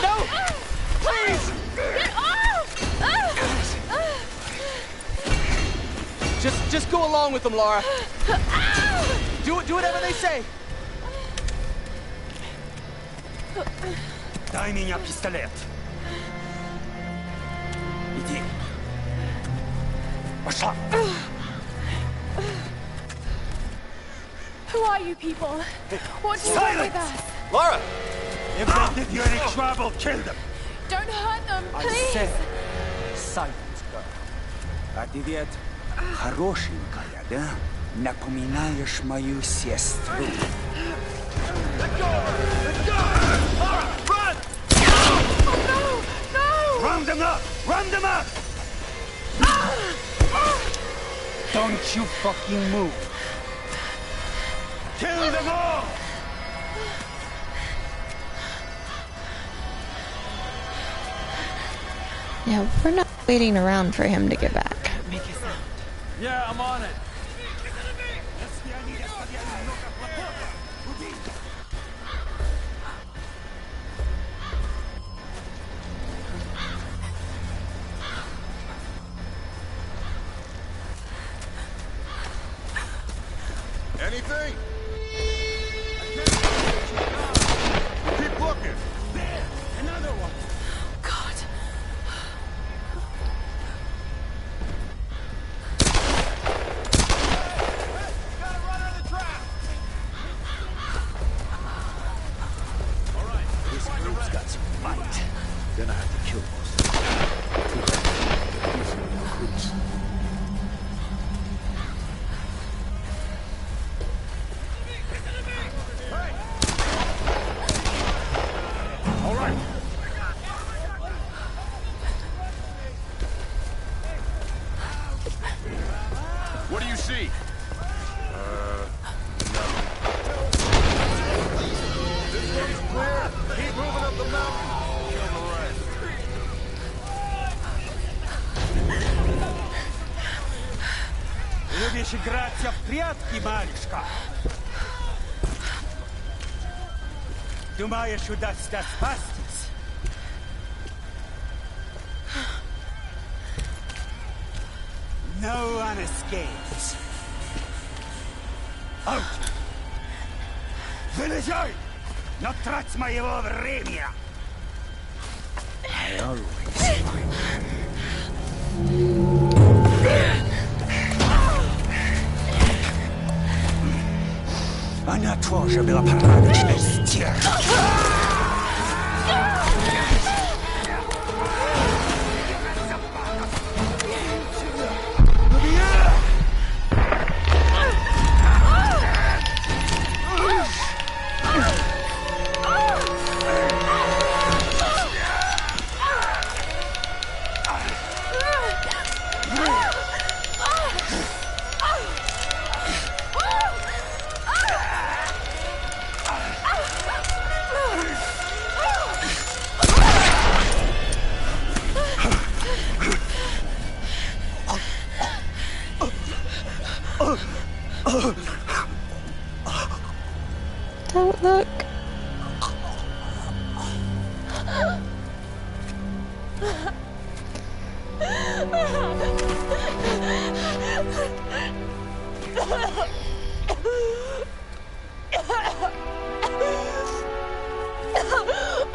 No! Please! Get off! Just go along with them, Laura. Do whatever they say. Дай меня пистолет. Иди. Пошла. Who are you people? What do you want with us? Lara! If they give you any trouble, kill them. Don't hurt them, please. I said, silence, girl. А ты ведь хорошенькая, да? Напоминаешь мою сестру. Let go! Let go! Lara, run! Oh, no! No! Round them up! Round them up! Don't you fucking move! Kill them all! Yeah, we're not waiting around for him to get back. Yeah, I'm on it. Anything? Keep looking. There! Another one! God. Gotta run out of the trap! Alright, This group's got some fight. Then I have to kill most of them. These are no groups. All right. What do you see? This one's clear. Keep moving up the mountain. Kill the rest. Любишь играться в прятки, малышка? Думаешь, удастся спастись? No one escapes. Out! Вылезай! Но трать моего времени! I always win. Она тоже была порядочной стервой. Don't look.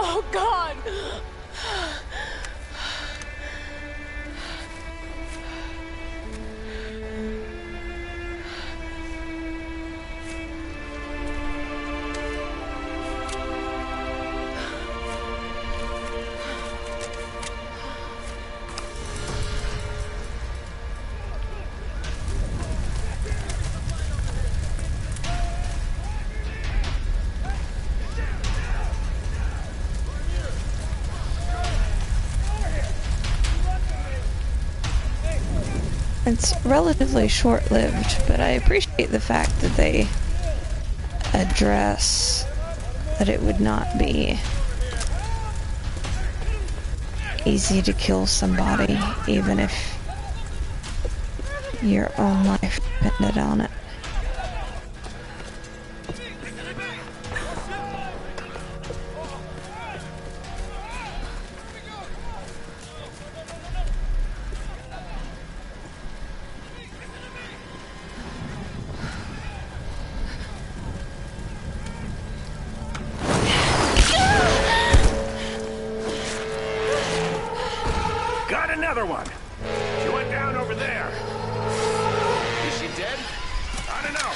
Oh, God! It's relatively short-lived, but I appreciate the fact that they address that it would not be easy to kill somebody, even if your own life depended on it. Got another one! She went down over there. Is she dead? I don't know.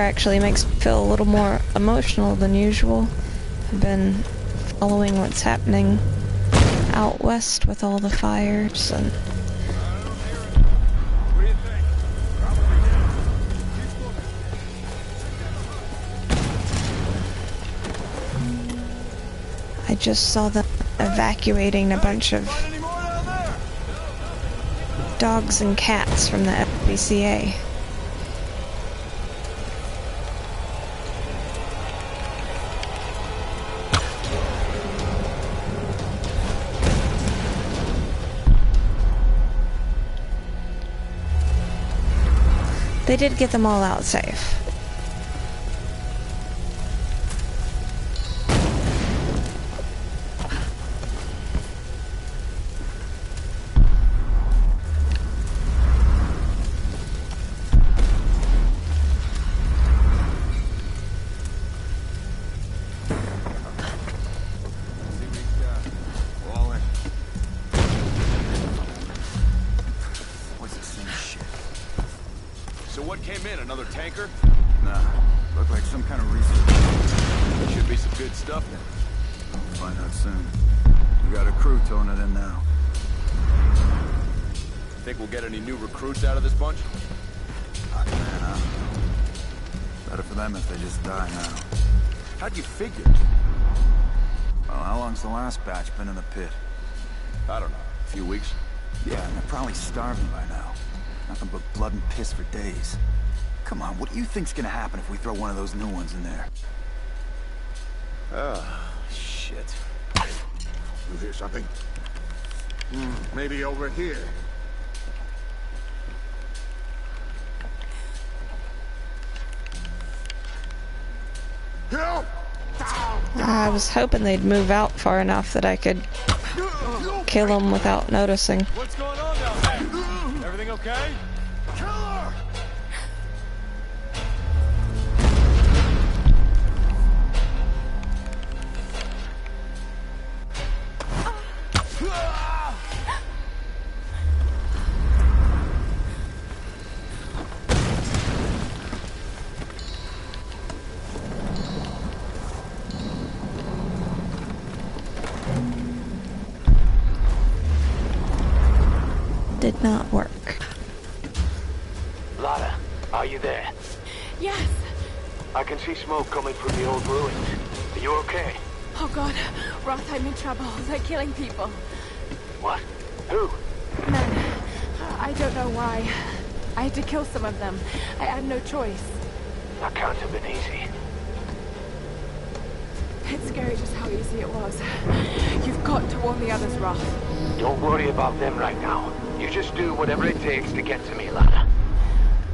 actually makes me feel a little more emotional than usual. I've been following what's happening out west with all the fires and I just saw them evacuating a bunch of dogs and cats from the FBCA. They did get them all out safe. Another tanker? Nah, looked like some kind of research. Should be some good stuff then. We'll find out soon. We got a crew towing it in now. Think we'll get any new recruits out of this bunch? Man, I don't know. Better for them if they just die now. How'd you figure? Well, how long's the last batch been in the pit? I don't know. A few weeks? Yeah, and they're probably starving by now. Nothing but blood and piss for days. Come on, what do you think's gonna happen if we throw one of those new ones in there? Oh, shit. You hear something? Maybe over here. Help! I was hoping they'd move out far enough that I could kill them without noticing. What's going on down there? Everything okay? Killer! Did not work. Lara, are you there? Yes. I can see smoke coming from the old ruins. Are you okay? Oh god, Roth, I'm in trouble. They're killing people. What? Who? Men. I don't know why. I had to kill some of them. I had no choice. That can't have been easy. It's scary just how easy it was. You've got to warn the others, Roth. Don't worry about them right now. You just do whatever it takes to get to me, Lara.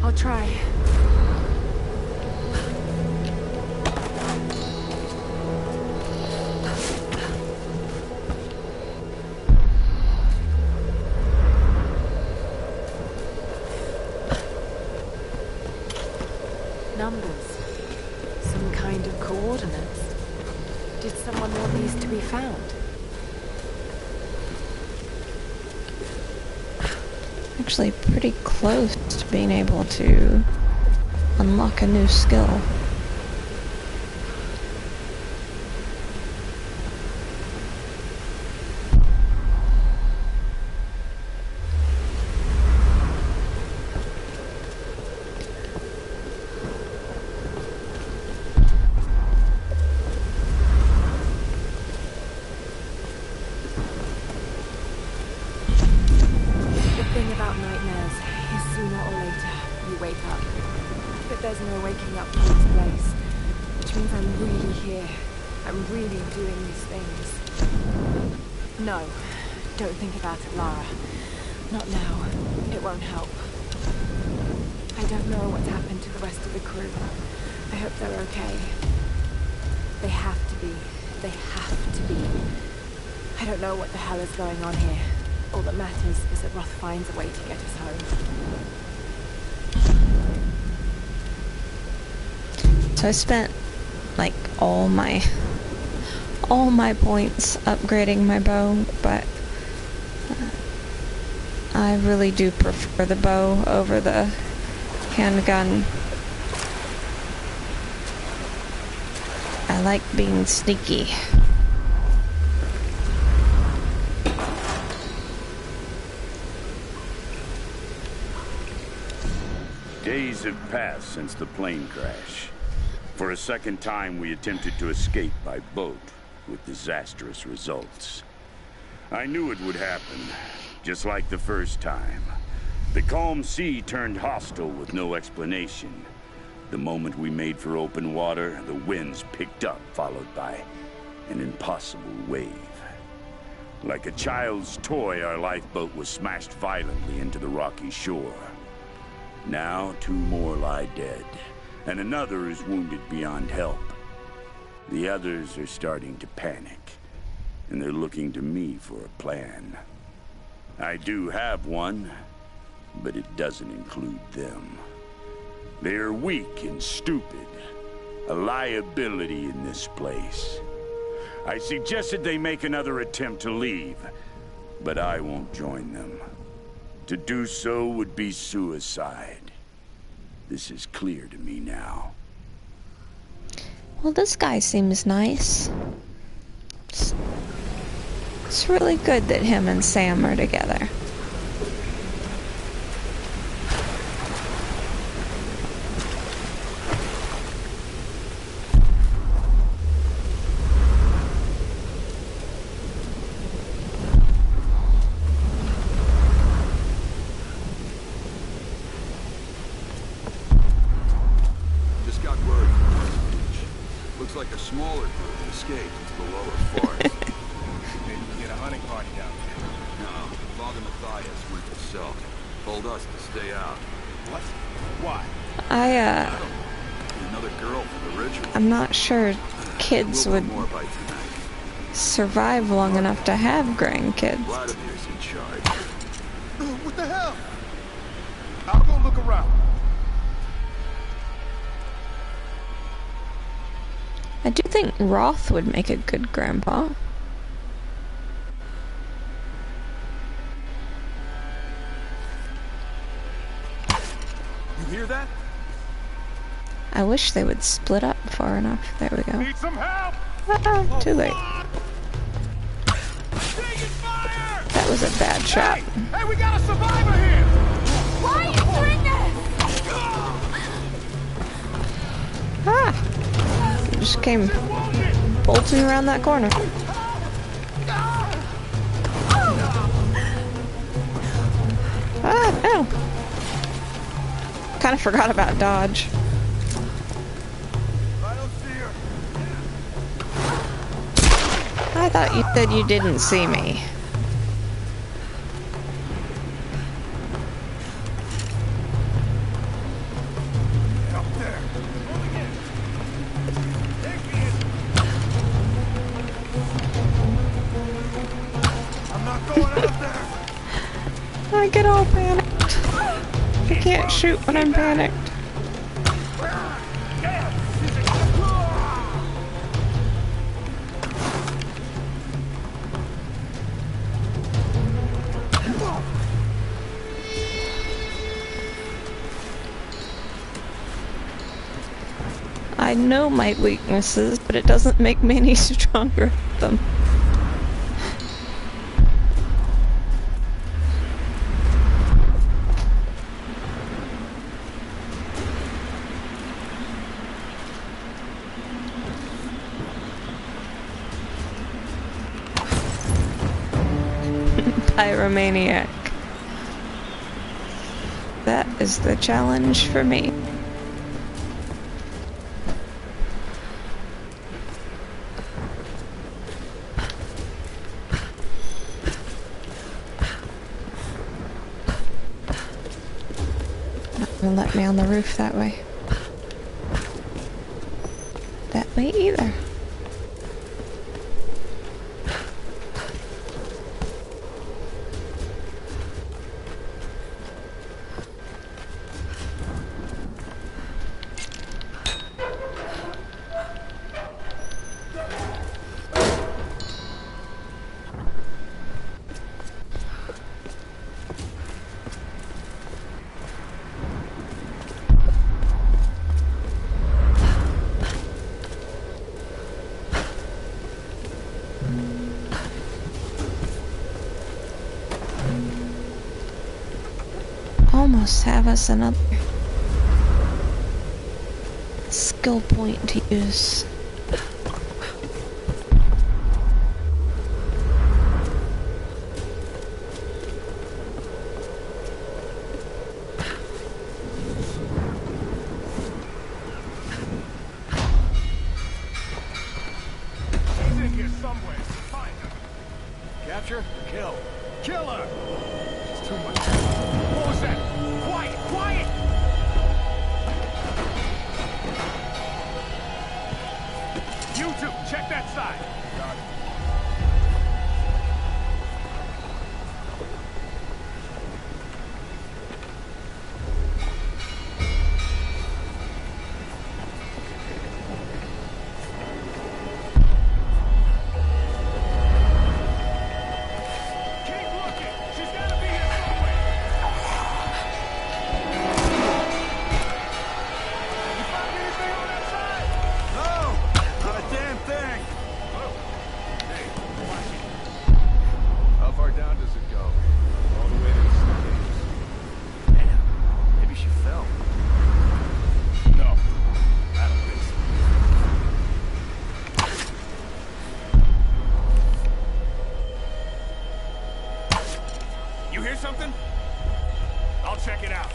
I'll try. Numbers. Some kind of coordinates. Did someone want these to be found? Actually pretty close to being able to unlock a new skill. No, don't think about it, Lara. Not now. It won't help. I don't know what's happened to the rest of the crew. I hope they're okay. They have to be. They have to be. I don't know what the hell is going on here. All that matters is that Roth finds a way to get us home. So I spent like all my points upgrading my bow, but I really do prefer the bow over the handgun. I like being sneaky. Days have passed since the plane crash. For a second time, we attempted to escape by boat, with disastrous results. I knew it would happen, just like the first time. The calm sea turned hostile with no explanation. The moment we made for open water, the winds picked up, followed by an impossible wave. Like a child's toy, our lifeboat was smashed violently into the rocky shore. Now, 2 more lie dead, and another is wounded beyond help. The others are starting to panic, and they're looking to me for a plan. I do have one, but it doesn't include them. They are weak and stupid, a liability in this place. I suggested they make another attempt to leave, but I won't join them. To do so would be suicide. This is clear to me now. Well, this guy seems nice. It's really good that him and Sam are together. Like a smaller group escaped into the lower forest. Maybe we get a hunting party down there. No, Father Matthias went himself. Told us to stay out. What? Why? Another girl for the ritual. I'm not sure kids would survive long enough to have grandkids. Vladimir's in charge. What the hell? I'll go look around. I do think Roth would make a good grandpa. You hear that? I wish they would split up far enough. There we go. Need some help! Ah, too late. That was a bad shot. Hey, we got a survivor here! Why are you doing this? Ah! Just came bolting around that corner. Ah, no. Kind of forgot about dodge. I thought you said you didn't see me. I get all panicked. I can't shoot when I'm panicked. I know my weaknesses, but it doesn't make me any stronger at them. Pyromaniac. That is the challenge for me. Not gonna let me on the roof that way. That way either. almost have us another skill point to use. He's in here somewhere. Find her. Capture? Kill. Kill her! It's too much. What was that? Quiet! Quiet! You two, check that side. Got it. Keep looking. She's gotta be here somewhere. You found anything on that side? No, not a damn thing. Hey, watch it. How far down does it go? All the way to the staircase. Damn, maybe she fell. No, I don't think so. You hear something? I'll check it out.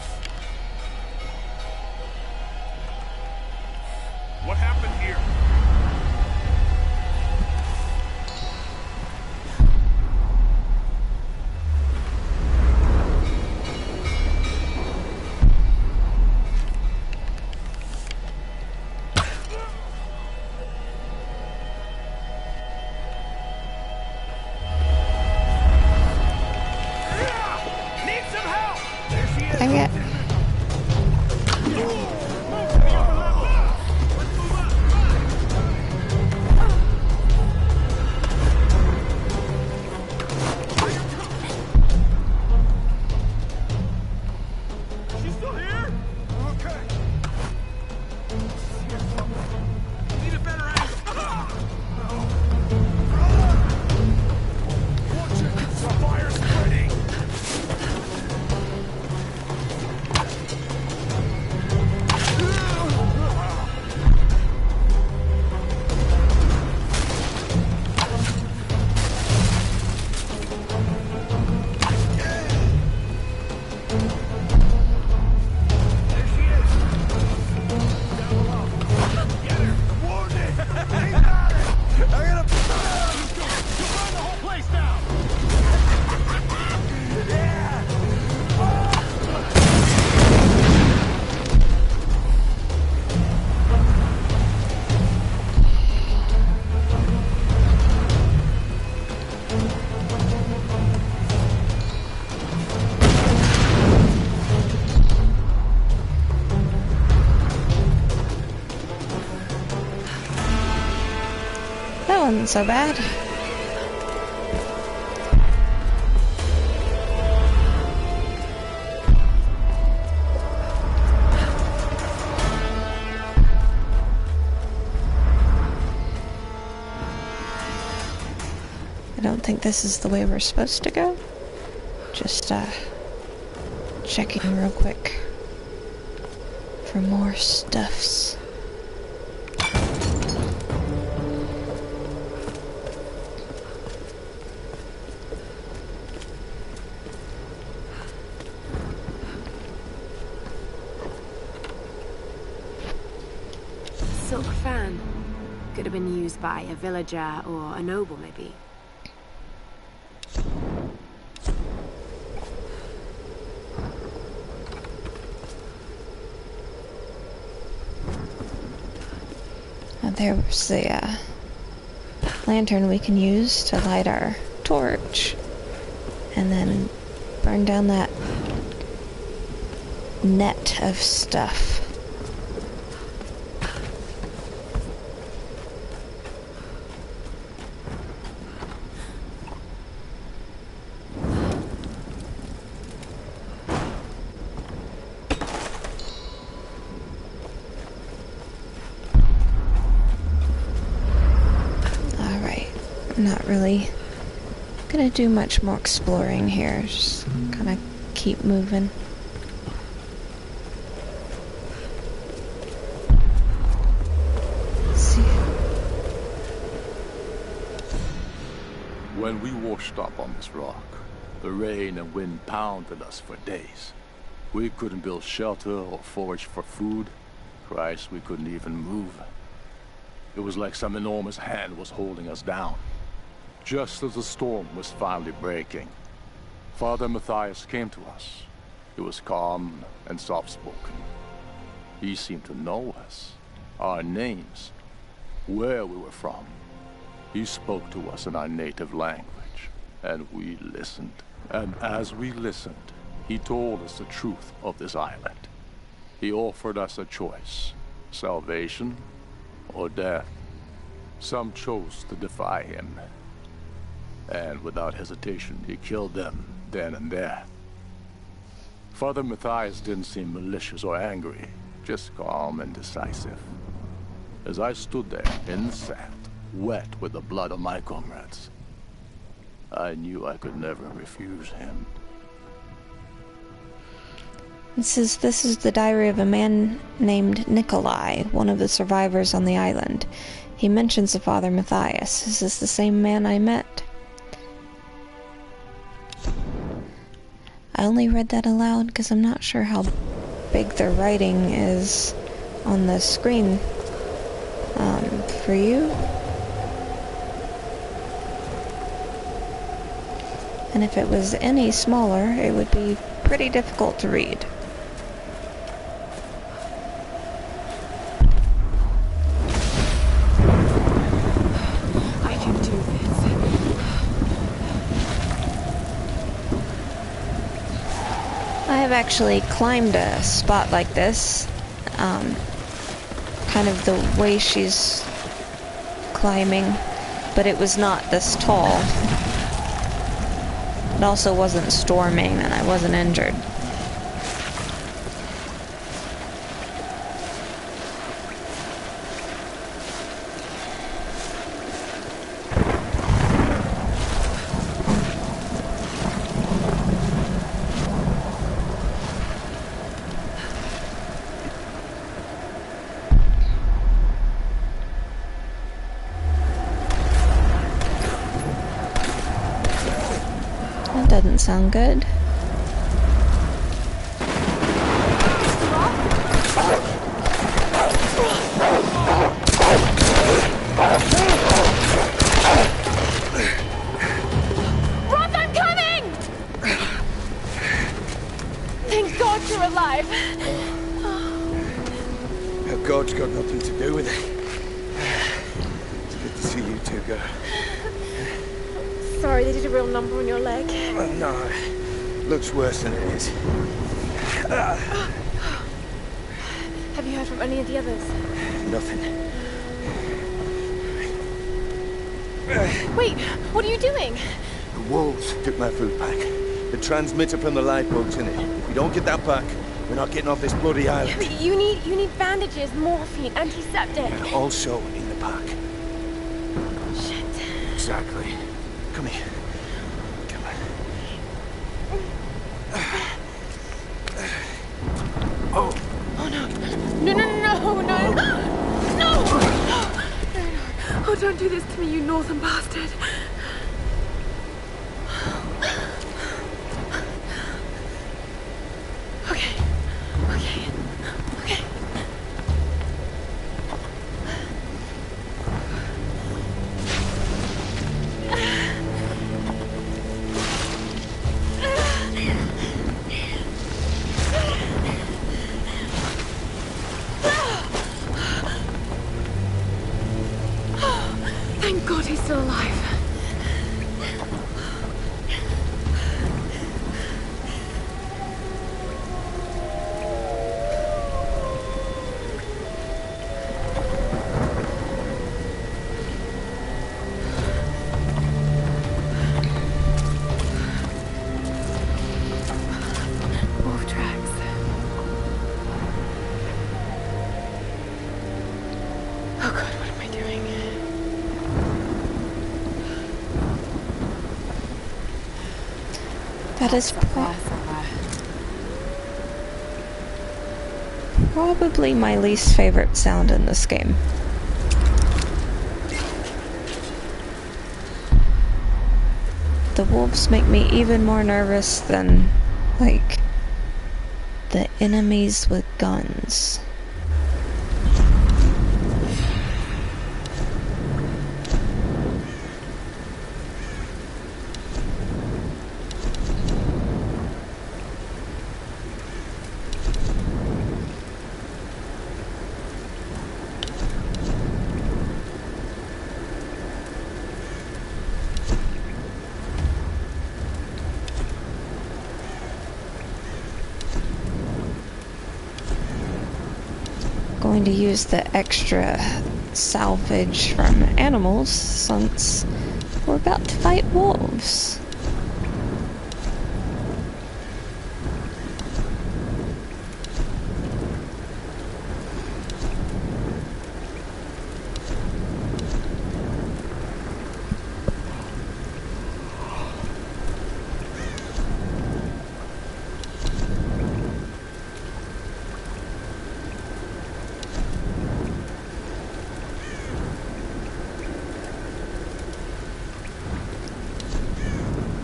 What happened here? Need some help! There she is! Dang it. She's still here? Okay. Need a better angle. Watch it! The fire's spreading! There she is! Down below. Get her! Warned it! He got it! I gotta... You'll burn the whole place down! Yeah! That wasn't so bad. I don't think this is the way we're supposed to go. Just, checking real quick for more stuffs. Silk fan. Could have been used by a villager or a noble, maybe. There's the lantern we can use to light our torch and then burn down that net of stuff. Not really gonna do much more exploring here, just kind of keep moving. When we washed up on this rock, the rain and wind pounded us for days. We couldn't build shelter or forage for food. Christ, we couldn't even move. It was like some enormous hand was holding us down. Just as the storm was finally breaking, Father Matthias came to us. He was calm and soft-spoken. He seemed to know us, our names, where we were from. He spoke to us in our native language, and we listened. And as we listened, he told us the truth of this island. He offered us a choice, salvation or death. Some chose to defy him, and without hesitation, he killed them then and there. Father Matthias didn't seem malicious or angry, just calm and decisive. As I stood there in the sand, wet with the blood of my comrades, I knew I could never refuse him. This is the diary of a man named Nikolai, one of the survivors on the island. He mentions the Father Matthias. Is this the same man I met? I only read that aloud because I'm not sure how big the writing is on the screen. For you? And if it was any smaller, it would be pretty difficult to read. I can do this. I have actually climbed a spot like this. Kind of the way she's climbing, but it was not this tall. It also wasn't storming, and I wasn't injured. Doesn't sound good. Roth, I'm coming! Thank God you're alive. God's got nothing to do with it. It's good to see you two go. Sorry, they did a real number on your leg. No, looks worse than it is. Have you heard from any of the others? Nothing. Wait, what are you doing? The wolves took my food pack. The transmitter from the lifeboat's in it. If we don't get that back, we're not getting off this bloody island. You need bandages, morphine, antiseptic. Also in the pack. Shit. Exactly. Come here. Come on. Oh. Oh no. No. No! Oh, don't do this to me, you northern bastard. Okay. Thank God he's still alive. Wolf tracks. Oh God, what am I doing? That is probably my least favorite sound in this game. the wolves make me even more nervous than, like, the enemies with guns. Going to use the extra salvage from animals since we're about to fight wolves.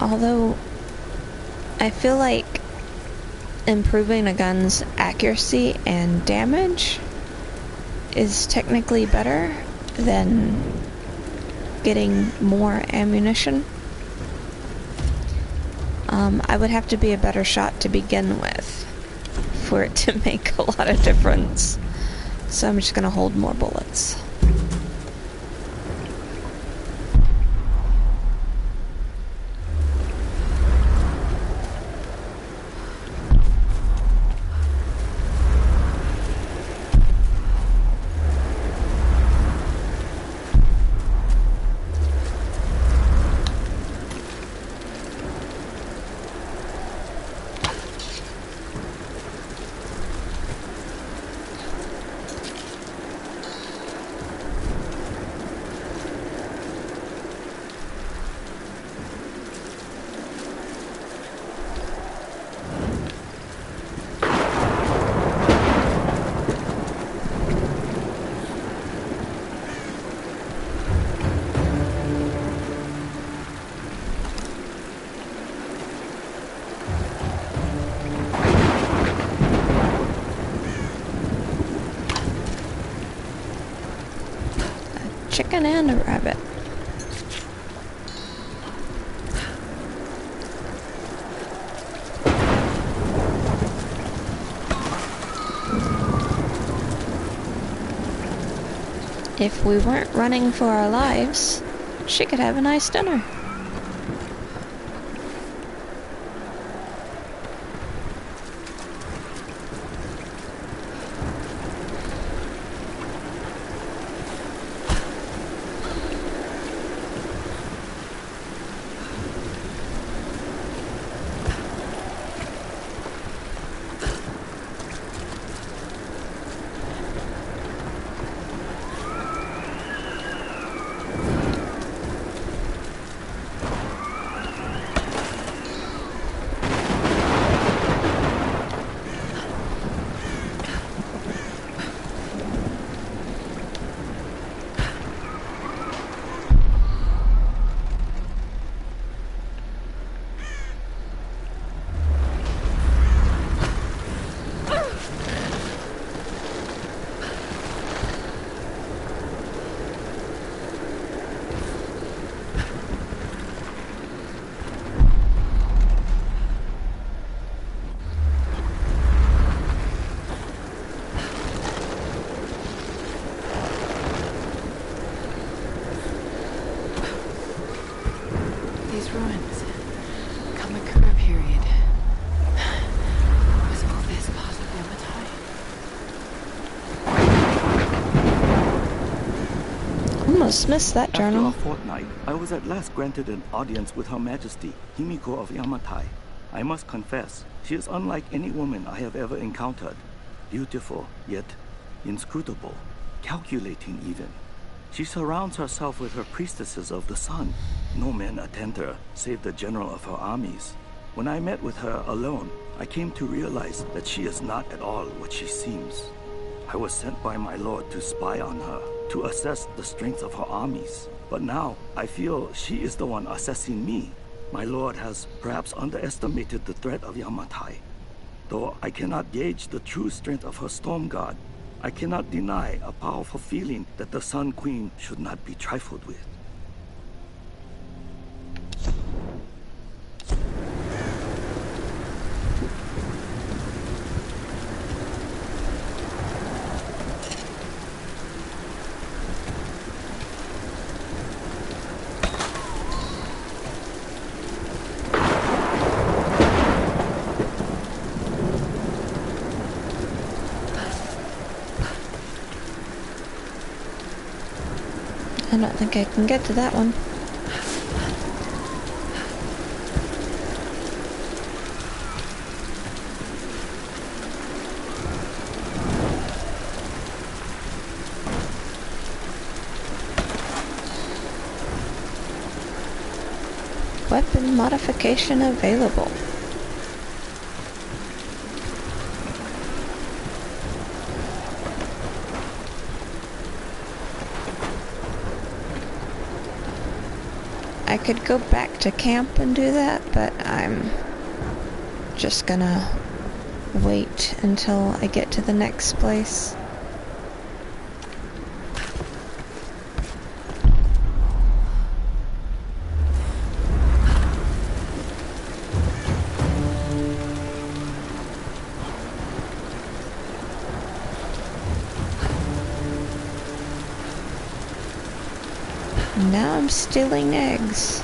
Although, I feel like improving a gun's accuracy and damage is technically better than getting more ammunition. I would have to be a better shot to begin with for it to make a lot of difference. So I'm just gonna hold more bullets. Chicken and a rabbit. If we weren't running for our lives, she could have a nice dinner. Almost missed that journal. After a fortnight, I was at last granted an audience with Her Majesty, Himiko of Yamatai. I must confess, she is unlike any woman I have ever encountered. Beautiful, yet inscrutable, calculating even. She surrounds herself with her priestesses of the sun. No men attend her, save the general of her armies. When I met with her alone, I came to realize that she is not at all what she seems. I was sent by my lord to spy on her, to assess the strength of her armies. But now, I feel she is the one assessing me. My lord has perhaps underestimated the threat of Yamatai. Though I cannot gauge the true strength of her storm god, I cannot deny a powerful feeling that the Sun Queen should not be trifled with. I don't think I can get to that one. Weapon modification available. I could go back to camp and do that, but I'm just gonna wait until I get to the next place. Now I'm stealing eggs.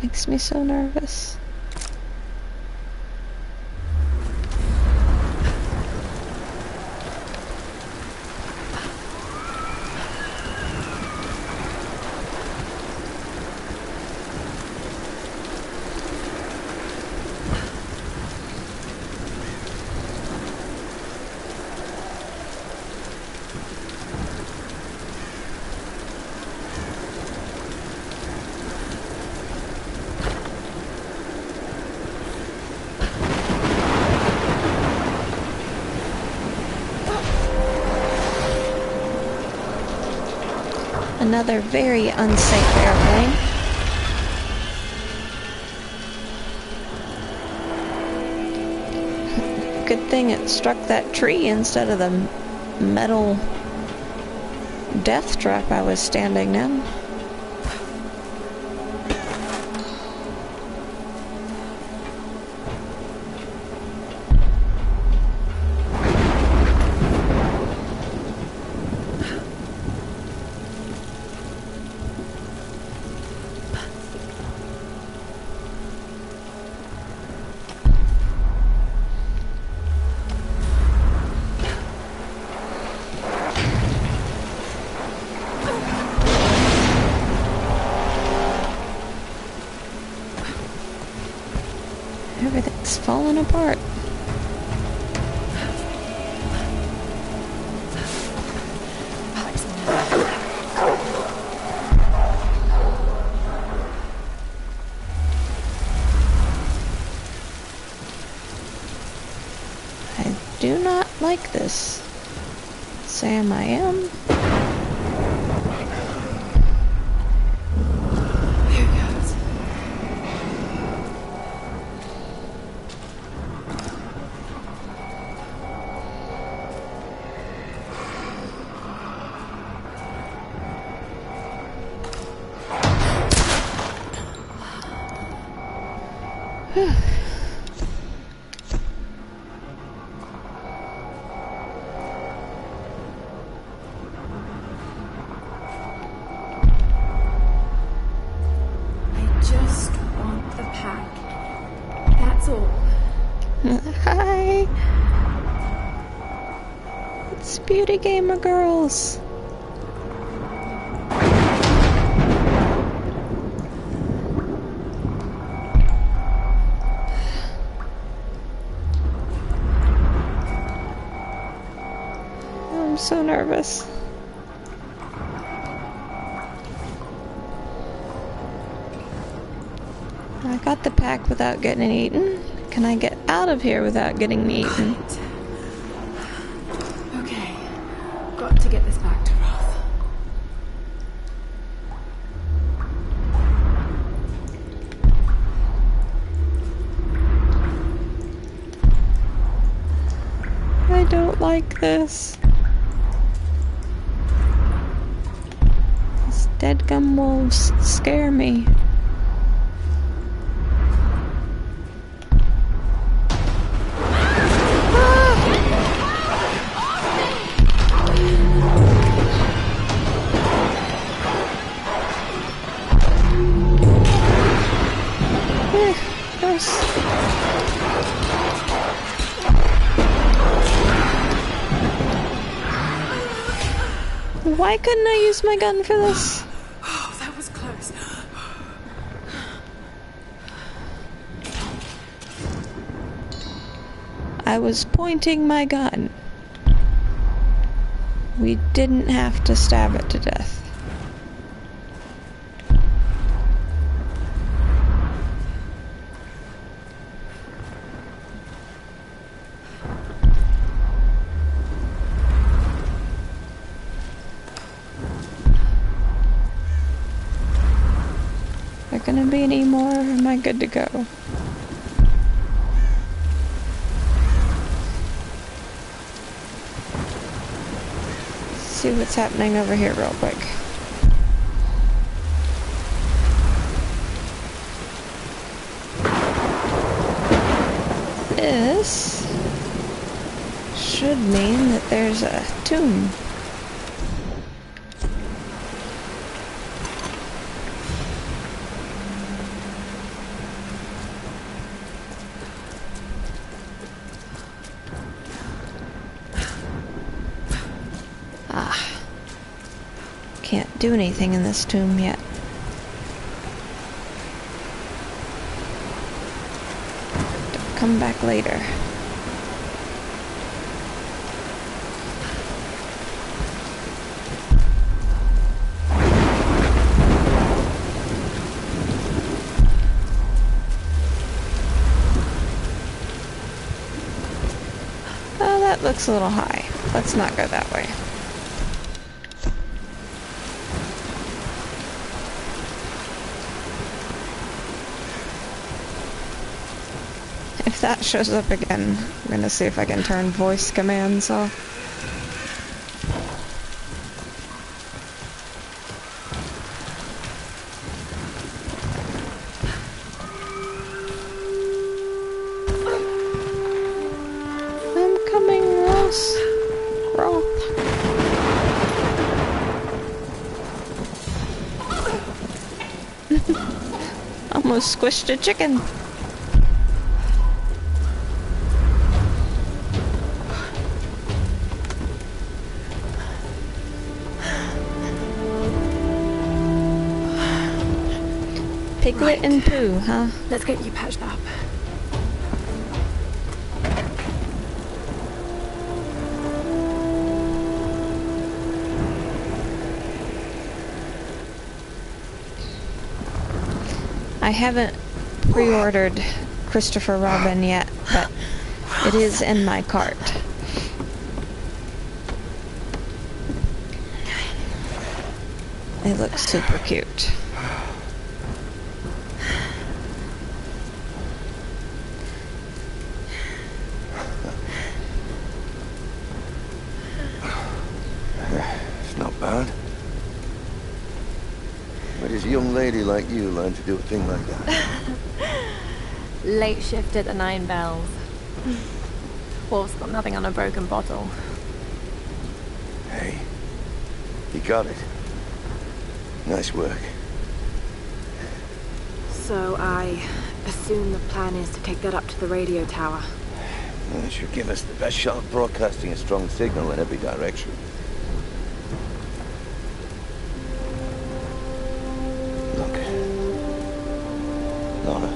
Makes me so nervous. Another very unsafe airplane. Good thing it struck that tree instead of the metal death trap I was standing in. Everything's falling apart. I do not like this. Sam, I am. I just want Beauty gamer girls. I'm so nervous. I got the pack without getting eaten. Can I get out of here without getting eaten? Okay. Got to get this back to Roth. I don't like this. These dead gum wolves scare me. Why couldn't I use my gun for this? Oh, that was close. I was pointing my gun. We didn't have to stab it to death. Gonna be any more, or am I good to go? See what's happening over here real quick. This should mean that there's a tomb. Can't do anything in this tomb yet. Don't come back later. Oh, that looks a little high. Let's not go that way. If that shows up again, I'm gonna see if I can turn voice commands off. I'm coming, Ross. Roth. Almost squished a chicken. Piglet and Pooh, huh? Let's get you patched up. I haven't pre-ordered Christopher Robin yet, but it is in my cart. It looks super cute. It's not bad. Where does a young lady like you learn to do a thing like that? Late shift at the 9 Bells. Wolf's got nothing on a broken bottle. Hey, you got it. Nice work. So I assume the plan is to take that up to the radio tower. Well, it should give us the best shot of broadcasting a strong signal in every direction. Look. Lara.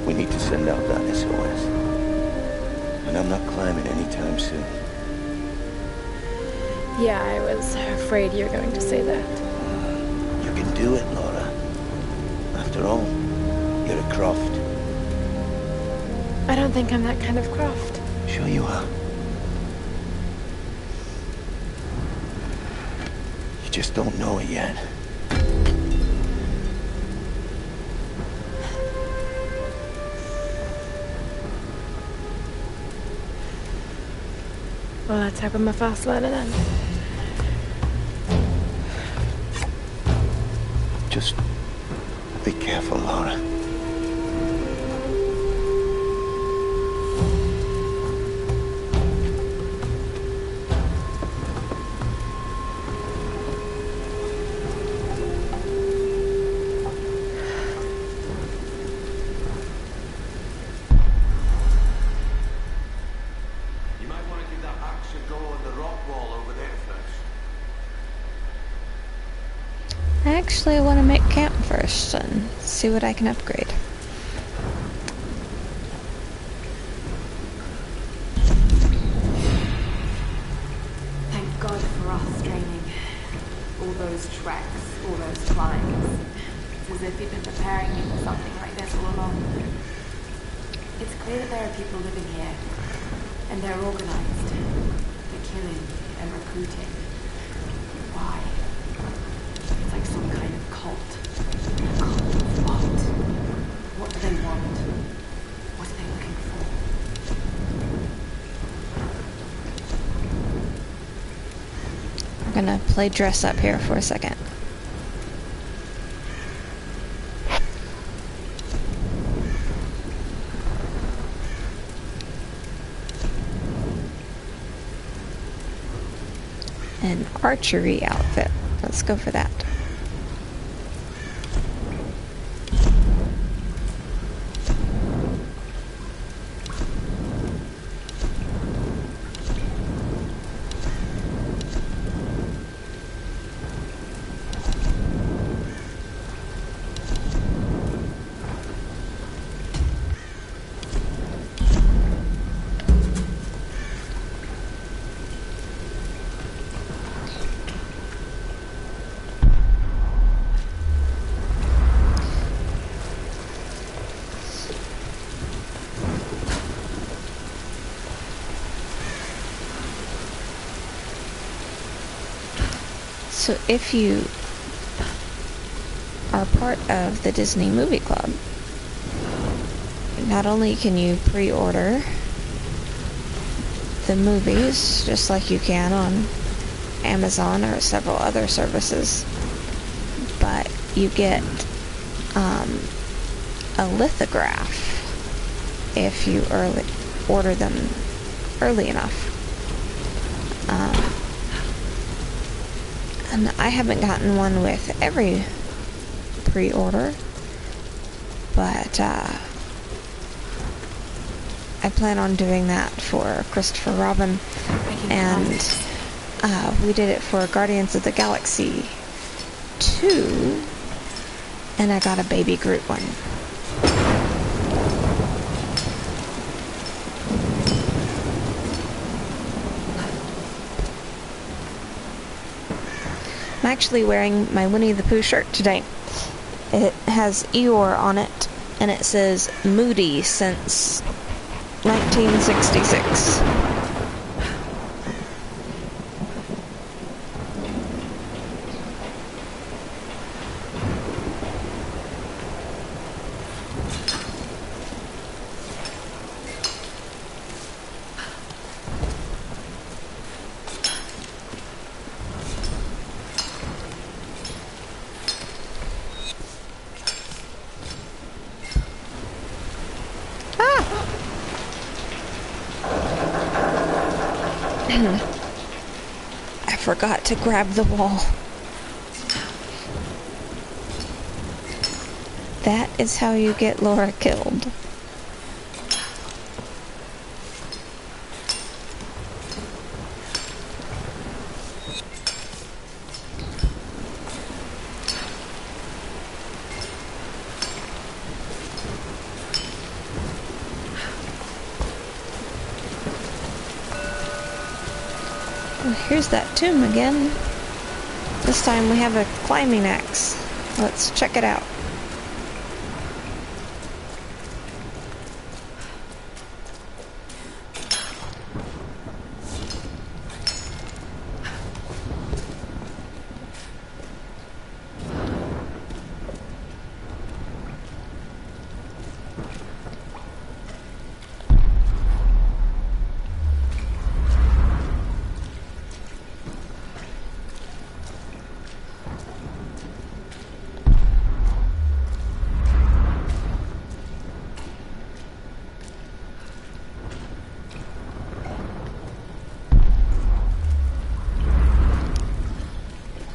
We need to send out that SOS. And I'm not climbing anytime soon. Yeah, I was afraid you were going to say that. You can do it, Lara. After all, you're a Croft. I don't think I'm that kind of Croft. Sure you are. You just don't know it yet. Well, let's hope I'm a fast learner then. Just be careful, Lara. Actually, I want to make camp first and see what I can upgrade. Thank God for our straining. All those treks, all those climbs. It's as if you've been preparing me for something like this all along. It's clear that there are people living here, and they're organized. They're killing and recruiting. Why? It's like some kind of cult. A cult of what? What do they want? What are they looking for? I'm gonna play dress up here for a second. An archery outfit. Let's go for that. So if you are part of the Disney Movie Club, not only can you pre-order the movies, just like you can on Amazon or several other services, but you get a lithograph if you order them early enough. And I haven't gotten one with every pre-order, but I plan on doing that for Christopher Robin, and we did it for Guardians of the Galaxy 2, and I got a Baby Groot one. I'm actually wearing my Winnie the Pooh shirt today. It has Eeyore on it, and it says Moody since 1966. I forgot to grab the wall. That is how you get Laura killed. here's that tomb again. This time we have a climbing axe. Let's check it out.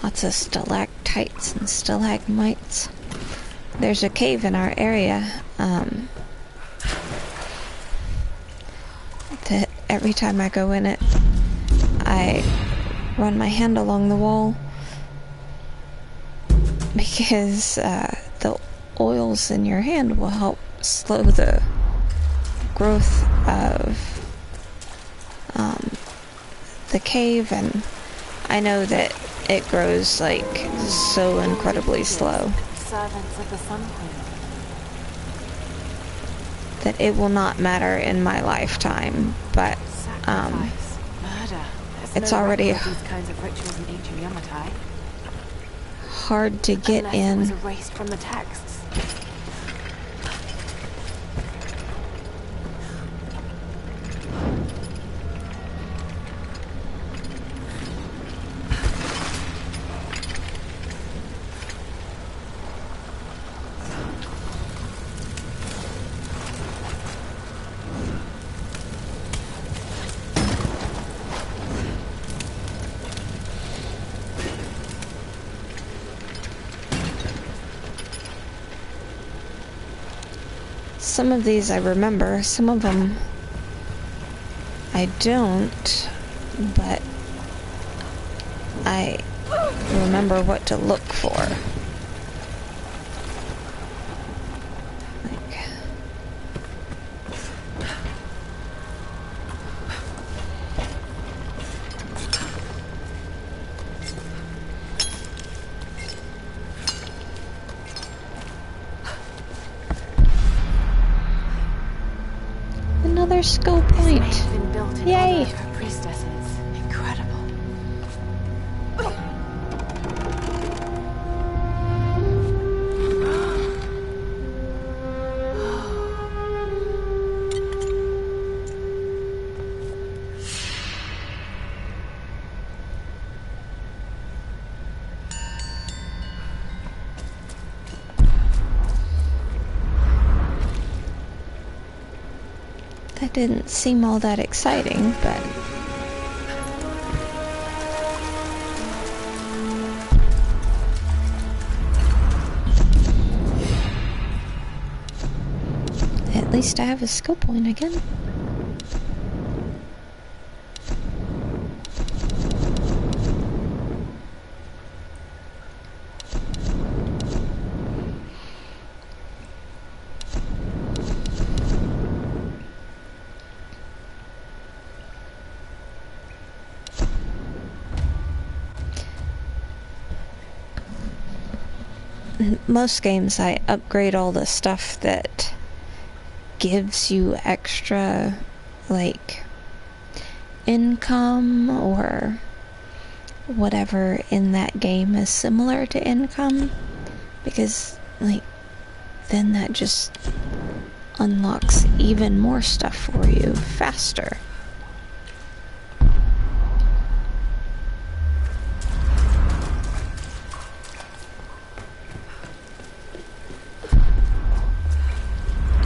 Lots of stalactites and stalagmites. There's a cave in our area that every time I go in it, I run my hand along the wall because the oils in your hand will help slow the growth of the cave, and I know that it grows like so incredibly slow Servants of the Sun Queen. that it will not matter in my lifetime, but Sacrifice, murder. There's it's no already record of these kinds of rituals in ancient Yamatai. hard to get Unless in. it was erased from the texts. Some of these I remember, some of them I don't, but I remember what to look for. Another skill point. This may have been built in Yay! honor of her priestesses. Incredible. That didn't seem all that exciting, but at least I have a skill point again. Most games I upgrade all the stuff that gives you extra, like, income or whatever in that game is similar to income, because, like, then that just unlocks even more stuff for you faster.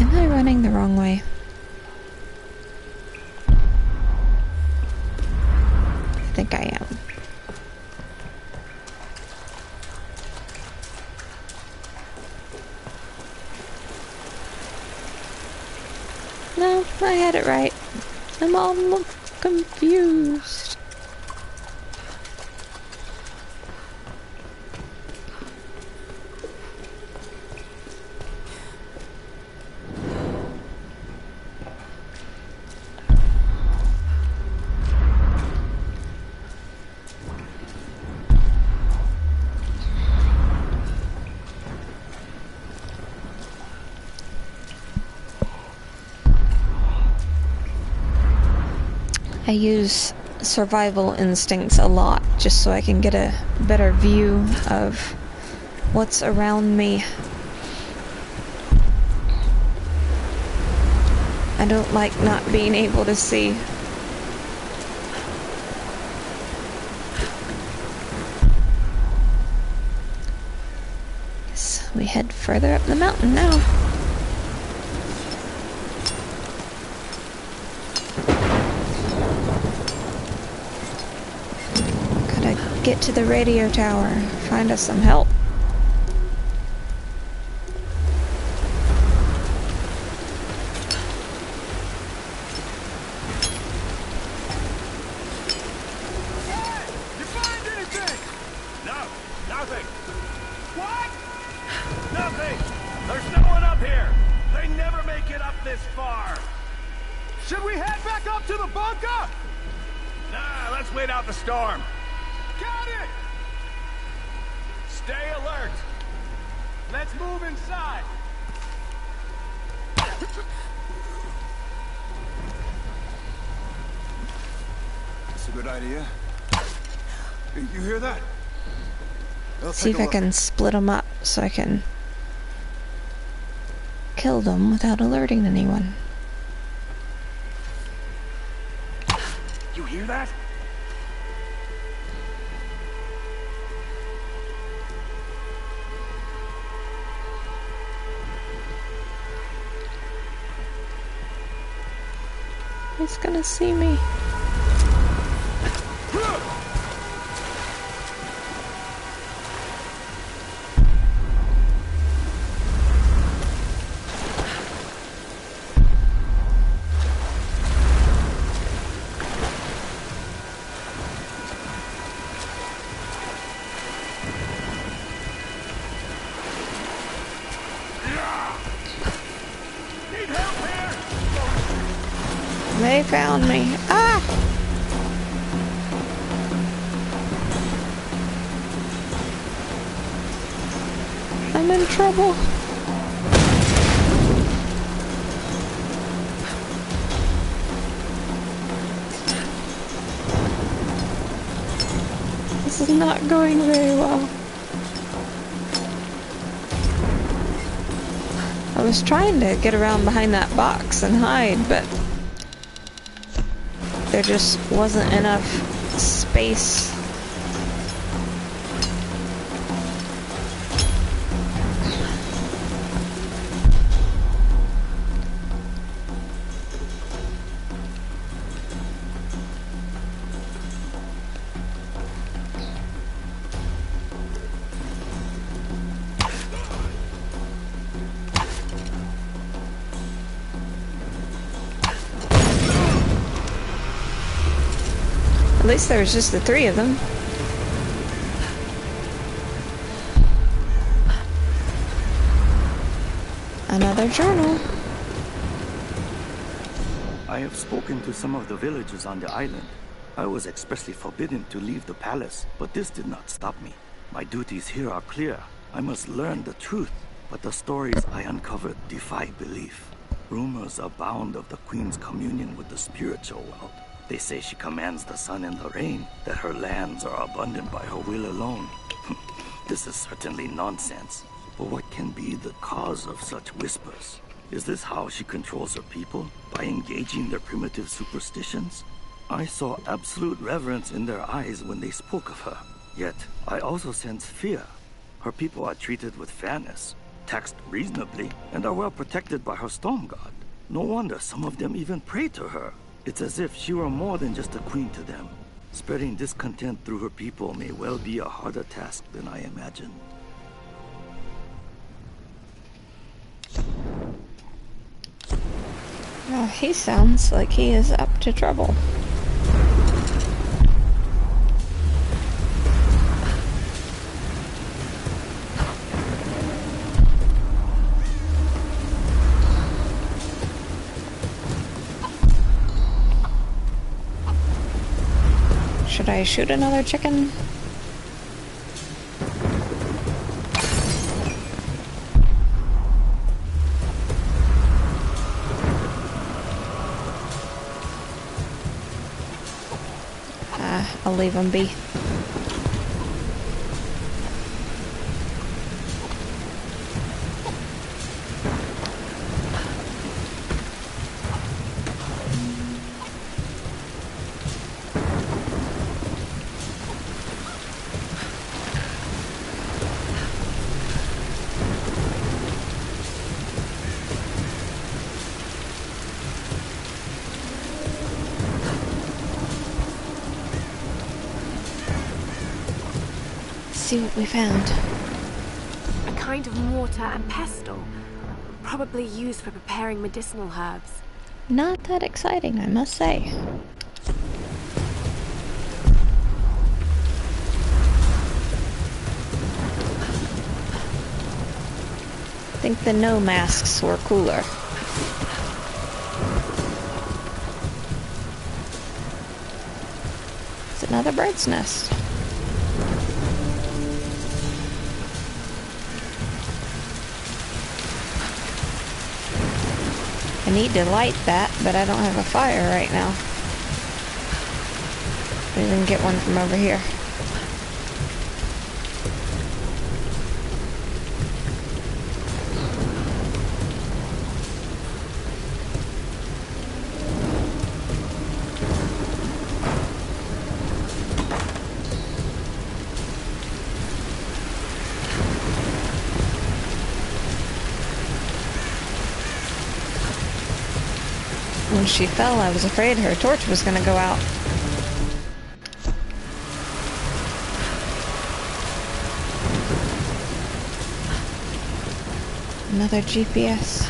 Am I running the wrong way? I think I am. No, I had it right. I'm all confused. I use survival instincts a lot just so I can get a better view of what's around me. I don't like not being able to see. Guess we head further up the mountain now. Gotta get to the radio tower, find us some help. Should we head back up to the bunker? Nah, let's wait out the storm. Got it! Stay alert. Let's move inside. That's a good idea. You hear that? See if I can split them up so I can kill them without alerting anyone. You hear that? He's gonna see me. They found me. Ah! I'm in trouble. This is not going very well. I was trying to get around behind that box and hide, but there just wasn't enough space. At least there was just the three of them. Another journal. I have spoken to some of the villagers on the island. I was expressly forbidden to leave the palace, but this did not stop me. My duties here are clear. I must learn the truth, but the stories I uncovered defy belief. Rumors abound of the Queen's communion with the spiritual world. They say she commands the sun and the rain, that her lands are abundant by her will alone. This is certainly nonsense. But what can be the cause of such whispers? Is this how she controls her people? By engaging their primitive superstitions? I saw absolute reverence in their eyes when they spoke of her. Yet, I also sense fear. Her people are treated with fairness, taxed reasonably, and are well protected by her storm god. No wonder some of them even pray to her. It's as if she were more than just a queen to them. Spreading discontent through her people may well be a harder task than I imagined. He sounds like he is up to trouble. Should I shoot another chicken? I'll leave them be. See what we found. A kind of mortar and pestle, probably used for preparing medicinal herbs. Not that exciting, I must say. I think the no masks were cooler. It's another bird's nest. I need to light that, but I don't have a fire right now. Maybe we can get one from over here. When she fell, I was afraid her torch was going to go out. Another GPS.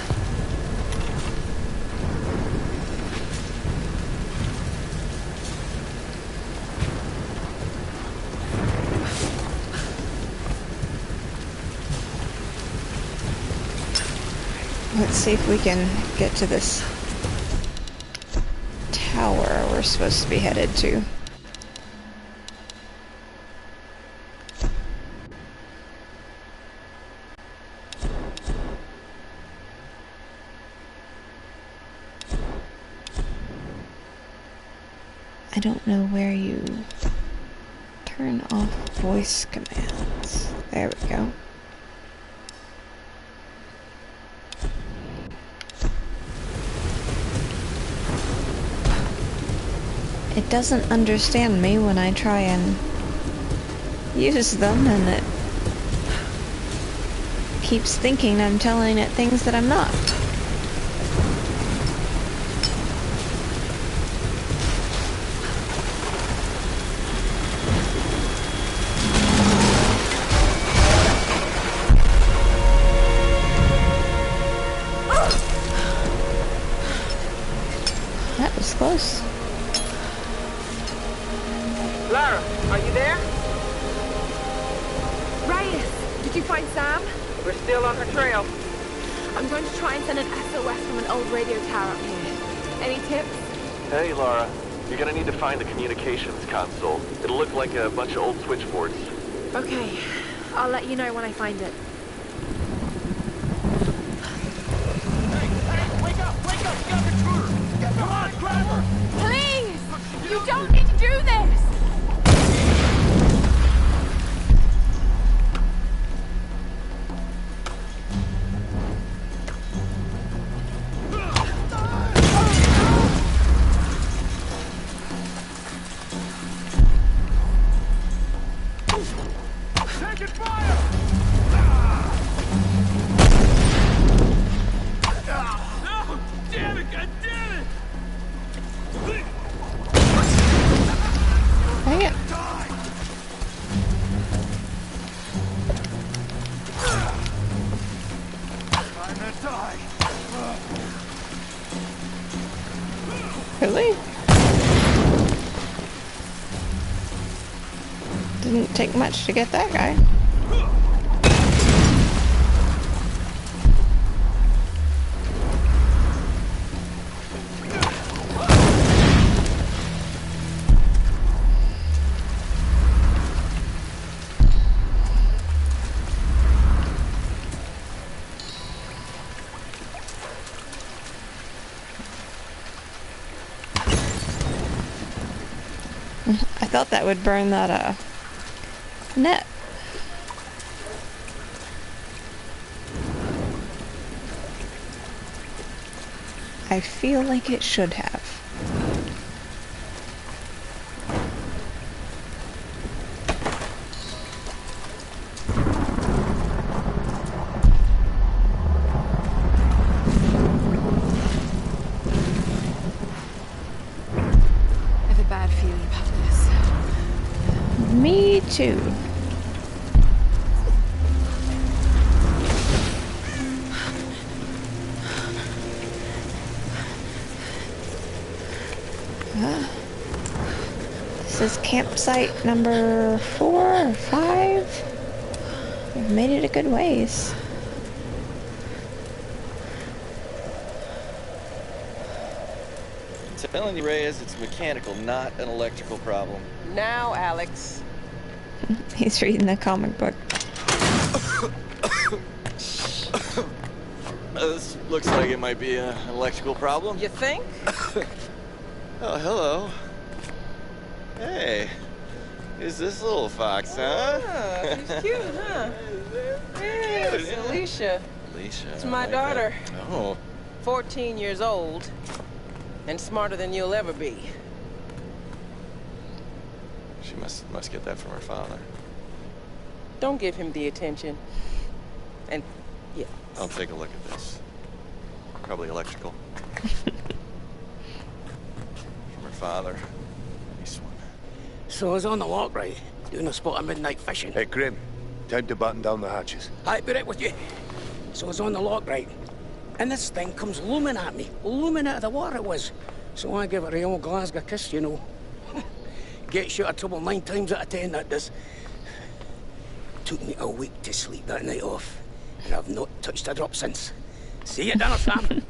Let's see if we can get to this tower we're supposed to be headed to. I don't know where you turn off voice commands. There we go. It doesn't understand me when I try and use them, and it keeps thinking I'm telling it things that I'm not. That was close. Lara, are you there? Reyes, did you find Sam? We're still on her trail. I'm going to try and send an SOS from an old radio tower up here. Any tips? Hey, Lara. You're gonna need to find the communications console. It'll look like a bunch of old switchboards. Okay, I'll let you know when I find it. Hey, wake up! Wake up! You got an intruder! Come on, grab her! Please! You don't need to do this! Really? Didn't take much to get that guy. I thought that would burn that, net. I feel like it should have. I have a bad feeling about this. Me too. This is campsite number 4 or 5. We've made it a good ways. I'm telling you, Reyes, it's mechanical, not an electrical problem. Now, Alex. He's reading the comic book. This looks like it might be an electrical problem. You think? Oh, hello. Hey, who's this little fox, huh? Oh, she's cute, huh? Yeah, it's Alicia. Alicia. It's my daughter. Oh. 14 years old. And smarter than you'll ever be. She must get that from her father. Don't give him the attention. And, yeah. I'll take a look at this. Probably electrical. From her father. Nice one. So I was on the lock, right? Doing a spot of midnight fishing. Hey, Grim. Time to batten down the hatches. I'd be right with you. So I was on the lock, right? And this thing comes looming at me. Looming out of the water it was. So I give it a old Glasgow kiss, you know. Gets you out of trouble 9 times out of 10, that does. Took me a week to sleep that night off. And I've not touched a drop since. See you at dinner, Sam.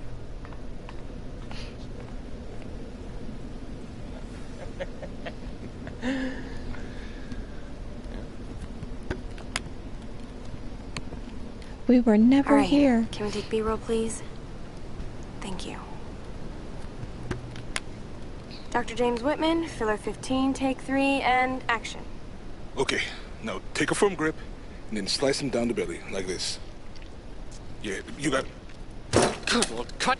We were never All right. here. Can we take B-roll, please? Thank you. Dr. James Whitman, filler 15, take 3, and action. Okay, now take a firm grip and then slice him down the belly like this. Yeah, you got. Cut!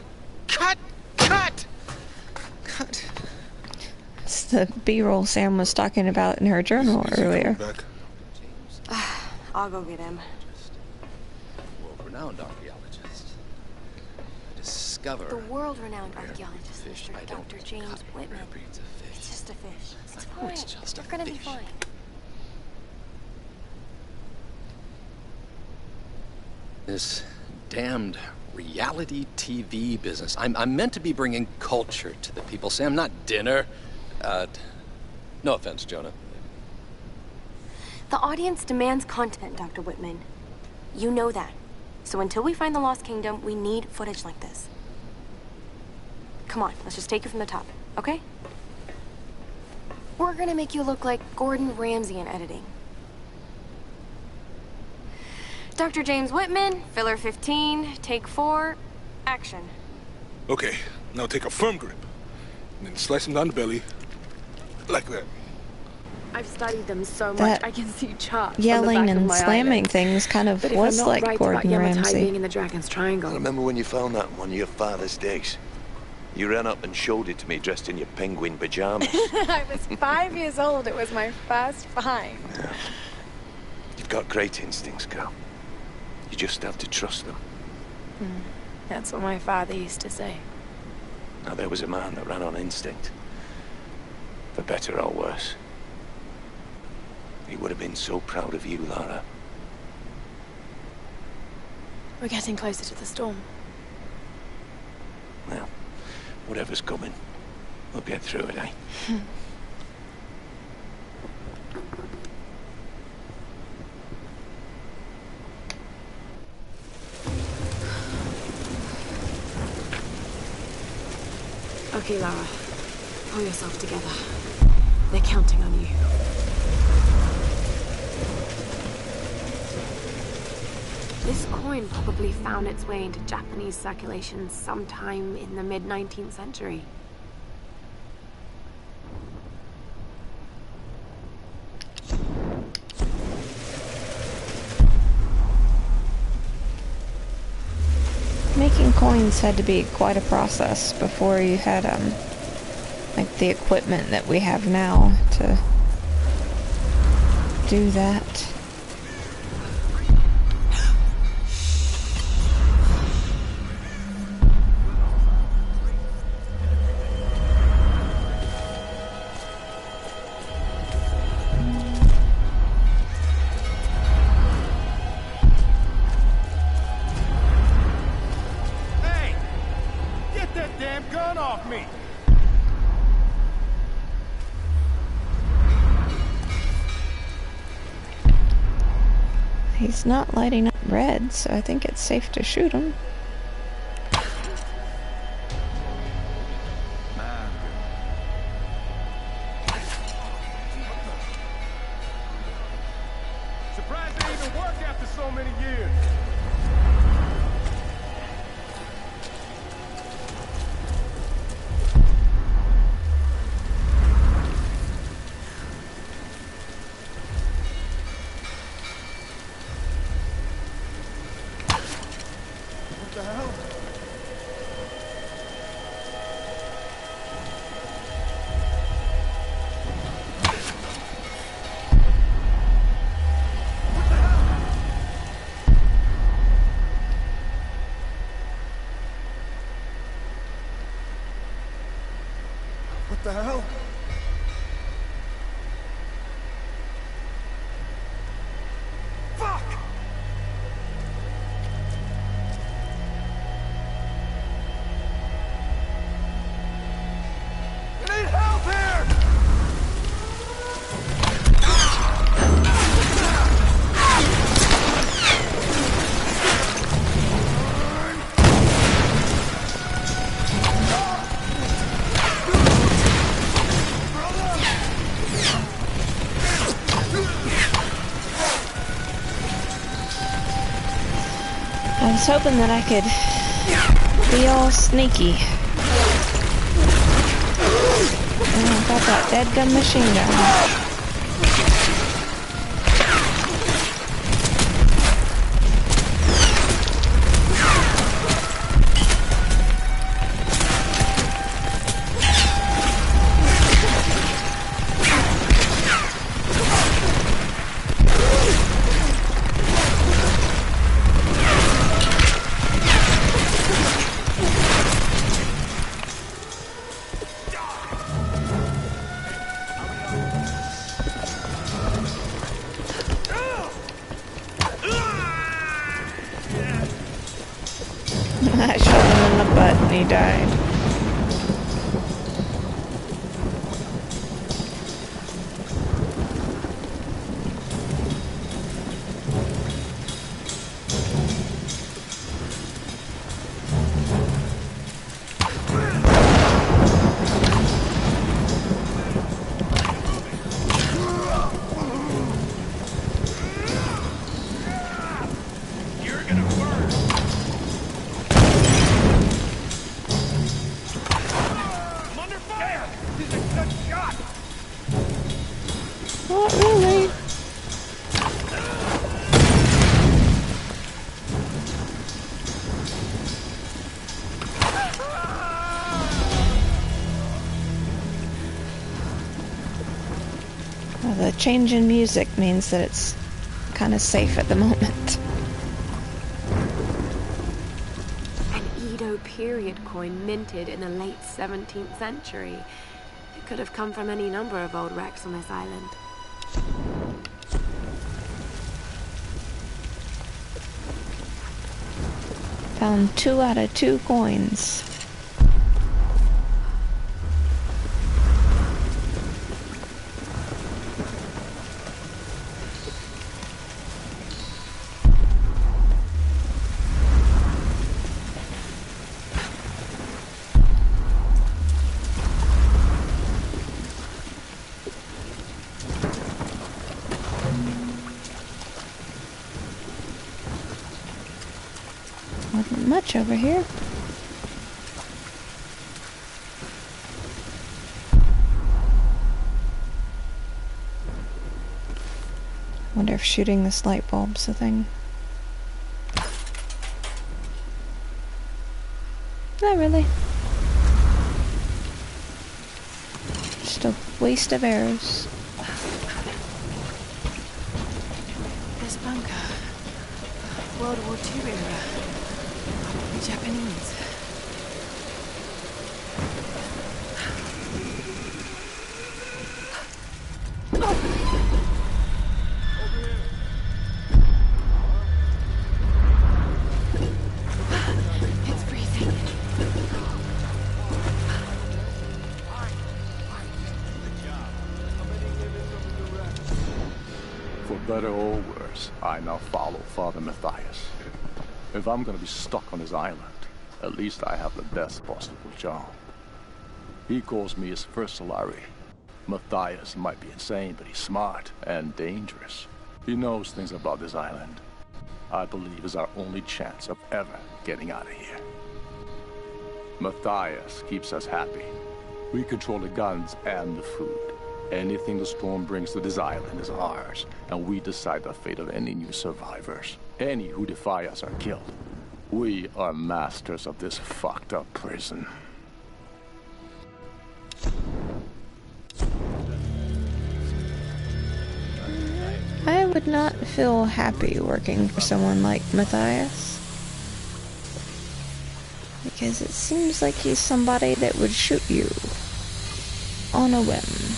It's the B-roll Sam was talking about in her journal earlier. I'll go get him. World-renowned archaeologist. Discover. The world-renowned archaeologist, fish I Mr. don't Dr. James Whitman. breeds of fish. It's just a fish. It's I know fine. it's just You're a gonna be fish. fine. This damned reality TV business. I'm meant to be bringing culture to the people, Sam, not dinner. No offense, Jonah. The audience demands content, Dr. Whitman. You know that. So until we find the Lost Kingdom, we need footage like this. Come on, let's just take it from the top, okay? We're gonna make you look like Gordon Ramsay in editing. Dr. James Whitman, filler 15, take 4, action. Okay, now take a firm grip and then slice him down the belly like that. I've studied them so much, That I can see charts Yelling on the back of and my slamming eyelids. things kind of But if was I'm not like right Gordon about Yamatai Ramsay. being in the Dragon's Triangle. I remember when you found that in one of your father's digs. You ran up and showed it to me dressed in your penguin pajamas. I was 5 years old. It was my first find. Yeah. You've got great instincts, girl. You just have to trust them. That's what my father used to say. Now, there was a man that ran on instinct. For better or worse. He would have been so proud of you, Lara. We're getting closer to the storm. Well, whatever's coming, we'll get through it, eh? Okay, Lara. Pull yourself together. They're counting on you. This coin probably found its way into Japanese circulation sometime in the mid-19th century. coins had to be quite a process before you had, like the equipment that we have now to do that. He's not lighting up red, so I think it's safe to shoot him. Surprised they even work after so many years. What the hell? What the hell? Fuck! I need help here! I was hoping that I could be all sneaky. Oh, I got that dead gun machine gun. I shot him in the butt and he died. Not really. Well, the change in music means that it's kind of safe at the moment. An Edo period coin minted in the late 17th century. It could have come from any number of old wrecks on this island. Found 2 out of 2 coins. Wasn't much over here. Wonder if shooting this light bulb's a thing. Not really. Just a waste of arrows. This bunker. World War II era. Probably Japanese. It's freezing. For better or worse, I now follow Father Matthias. If I'm gonna be stuck on his island, at least I have the best possible job. He calls me his first Solari. Matthias might be insane, but he's smart and dangerous. He knows things about this island. I believe is our only chance of ever getting out of here. Matthias keeps us happy. We control the guns and the food. Anything the storm brings to this island is ours, and we decide the fate of any new survivors. Any who defy us are killed. We are masters of this fucked up prison. I would not feel happy working for someone like Matthias. Because it seems like he's somebody that would shoot you on a whim.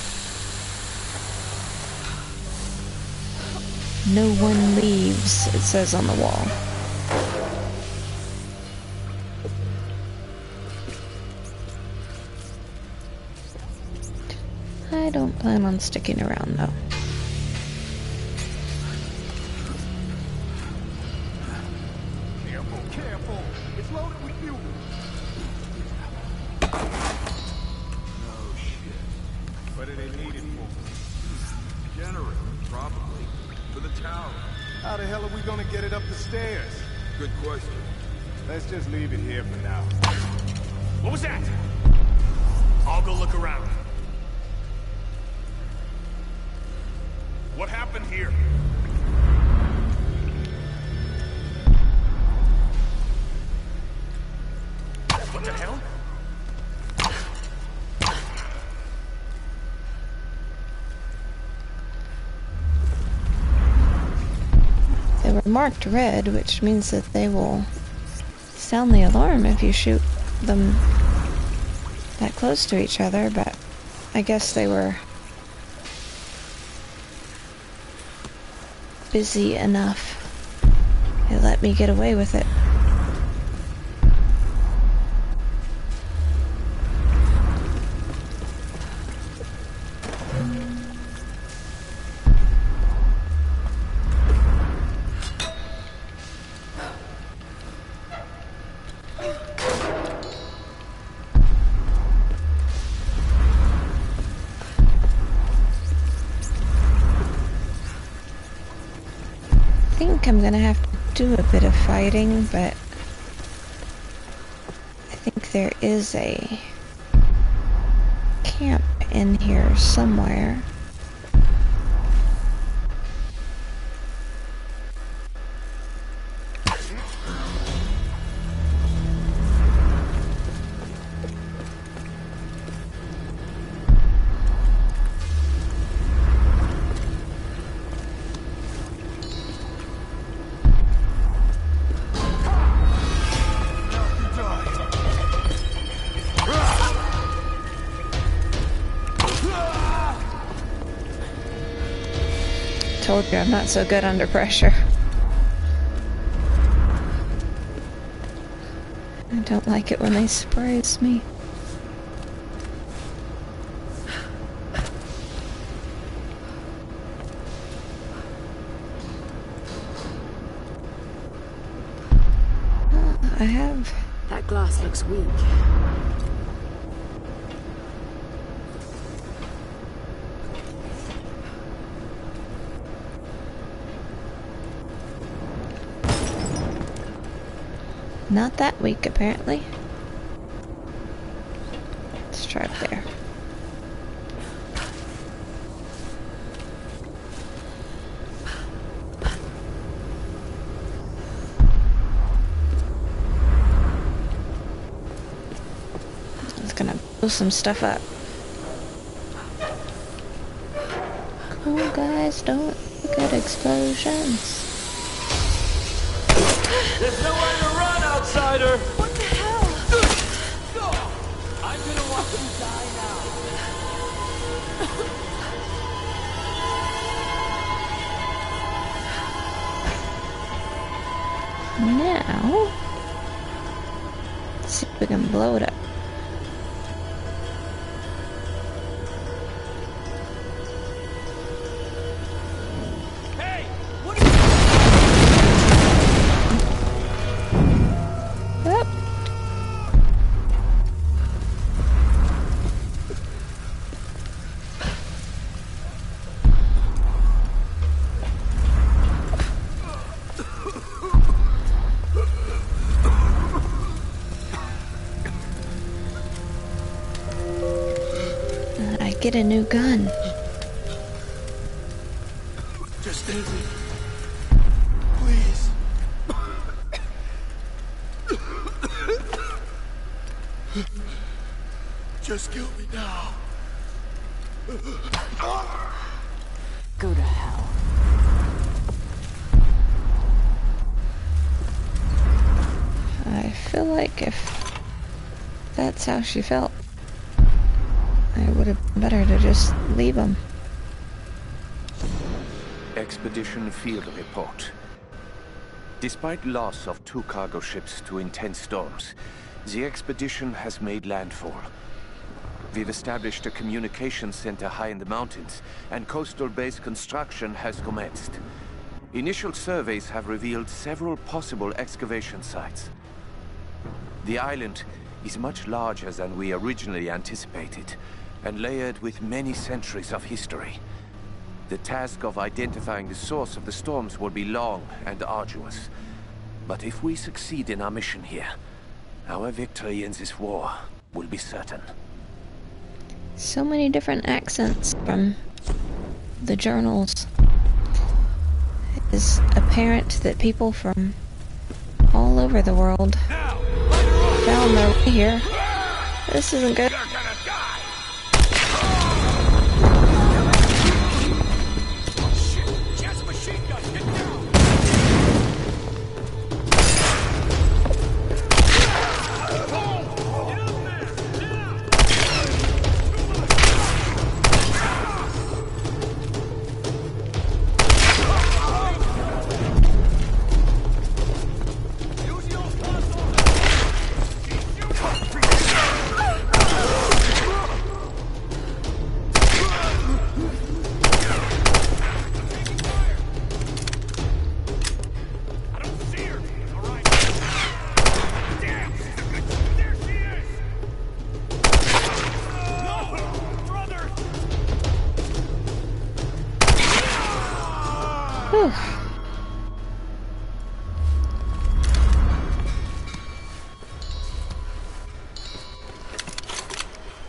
No one leaves, it says on the wall. I don't plan on sticking around though. Careful! It's loaded with fuel! Oh shit. What do they need it for? Generator, probably. For the tower. How the hell are we gonna get it up the stairs? Good question. Let's just leave it here for now. What was that? I'll go look around. What happened here? What the hell? They were marked red, which means that they will sound the alarm if you shoot them that close to each other, but I guess they were busy enough. They let me get away with it. I think I'm gonna have to do a bit of fighting, but I think there is a camp in here somewhere. Told you I'm not so good under pressure. I don't like it when they surprise me. I have... That glass looks weak. Not that weak, apparently. Let's try up there. blow some stuff up. Cool guys, don't get explosions. There's nowhere to run, outsider! What the hell? I'm gonna watch you die Now, let's see if we can blow it up. Hey! What Yep. I get a new gun. Just end it. Please. Just kill me now. Go to hell. I feel like if that's how she felt, it would have been better to just leave him. Expedition field report. Despite loss of 2 cargo ships to intense storms, the expedition has made landfall. We've established a communications center high in the mountains, and coastal base construction has commenced. Initial surveys have revealed several possible excavation sites. The island is much larger than we originally anticipated, and layered with many centuries of history. The task of identifying the source of the storms will be long and arduous. But if we succeed in our mission here, our victory in this war will be certain. So many different accents from the journals. It is apparent that people from all over the world found their way here. This isn't good.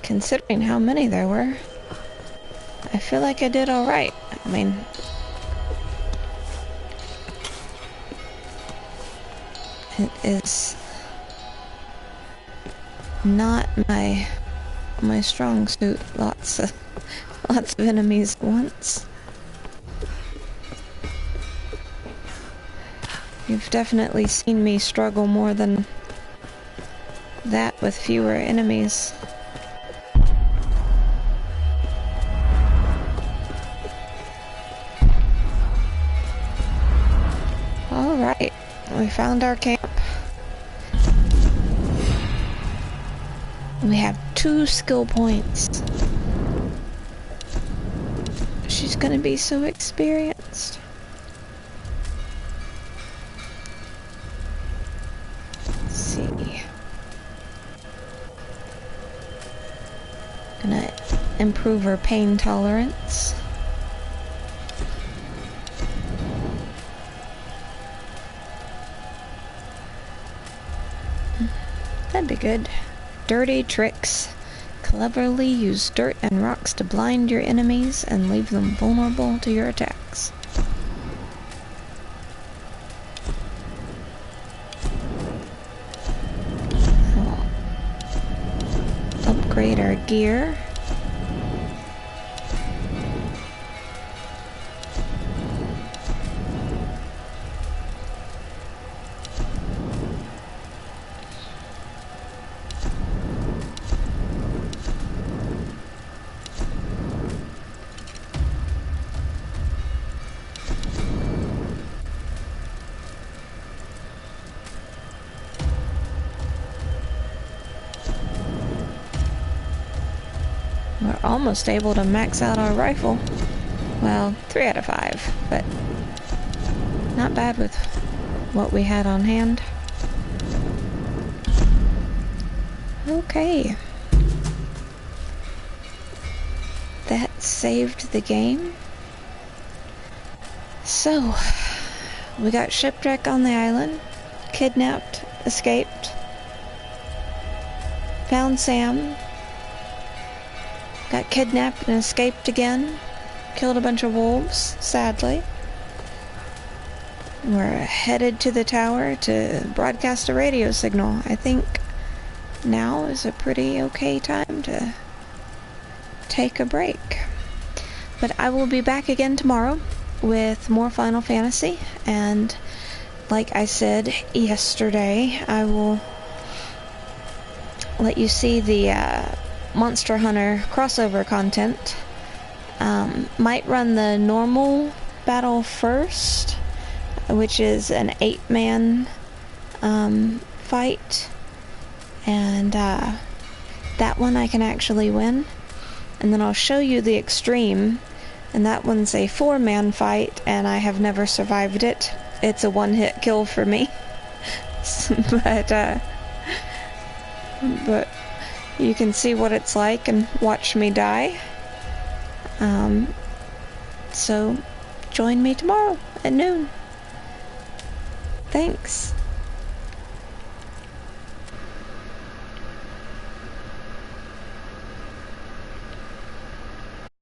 Considering how many there were, I feel like I did all right. I mean, it is not my strong suit. Lots of enemies at once. You've definitely seen me struggle more than that with fewer enemies. Alright, we found our camp. We have 2 skill points. She's gonna be so experienced. Let's see. Gonna improve her pain tolerance. That'd be good. Dirty tricks. Cleverly use dirt and rocks to blind your enemies and leave them vulnerable to your attacks. Up upgrade our gear. We're almost able to max out our rifle. Well, 3 out of 5, but not bad with what we had on hand. Okay. That saved the game. So, we got shipwrecked on the island, kidnapped, escaped, found Sam, got kidnapped and escaped again. Killed a bunch of wolves, sadly. We're headed to the tower to broadcast a radio signal. I think now is a pretty okay time to take a break. But I will be back again tomorrow with more Final Fantasy. And like I said yesterday, I will let you see the Monster Hunter crossover content. Might run the normal battle first, which is an 8-man fight, and that one I can actually win. And then I'll show you the extreme, and that one's a 4-man fight, and I have never survived it. It's a one-hit kill for me. but you can see what it's like and watch me die. So join me tomorrow at noon. Thanks.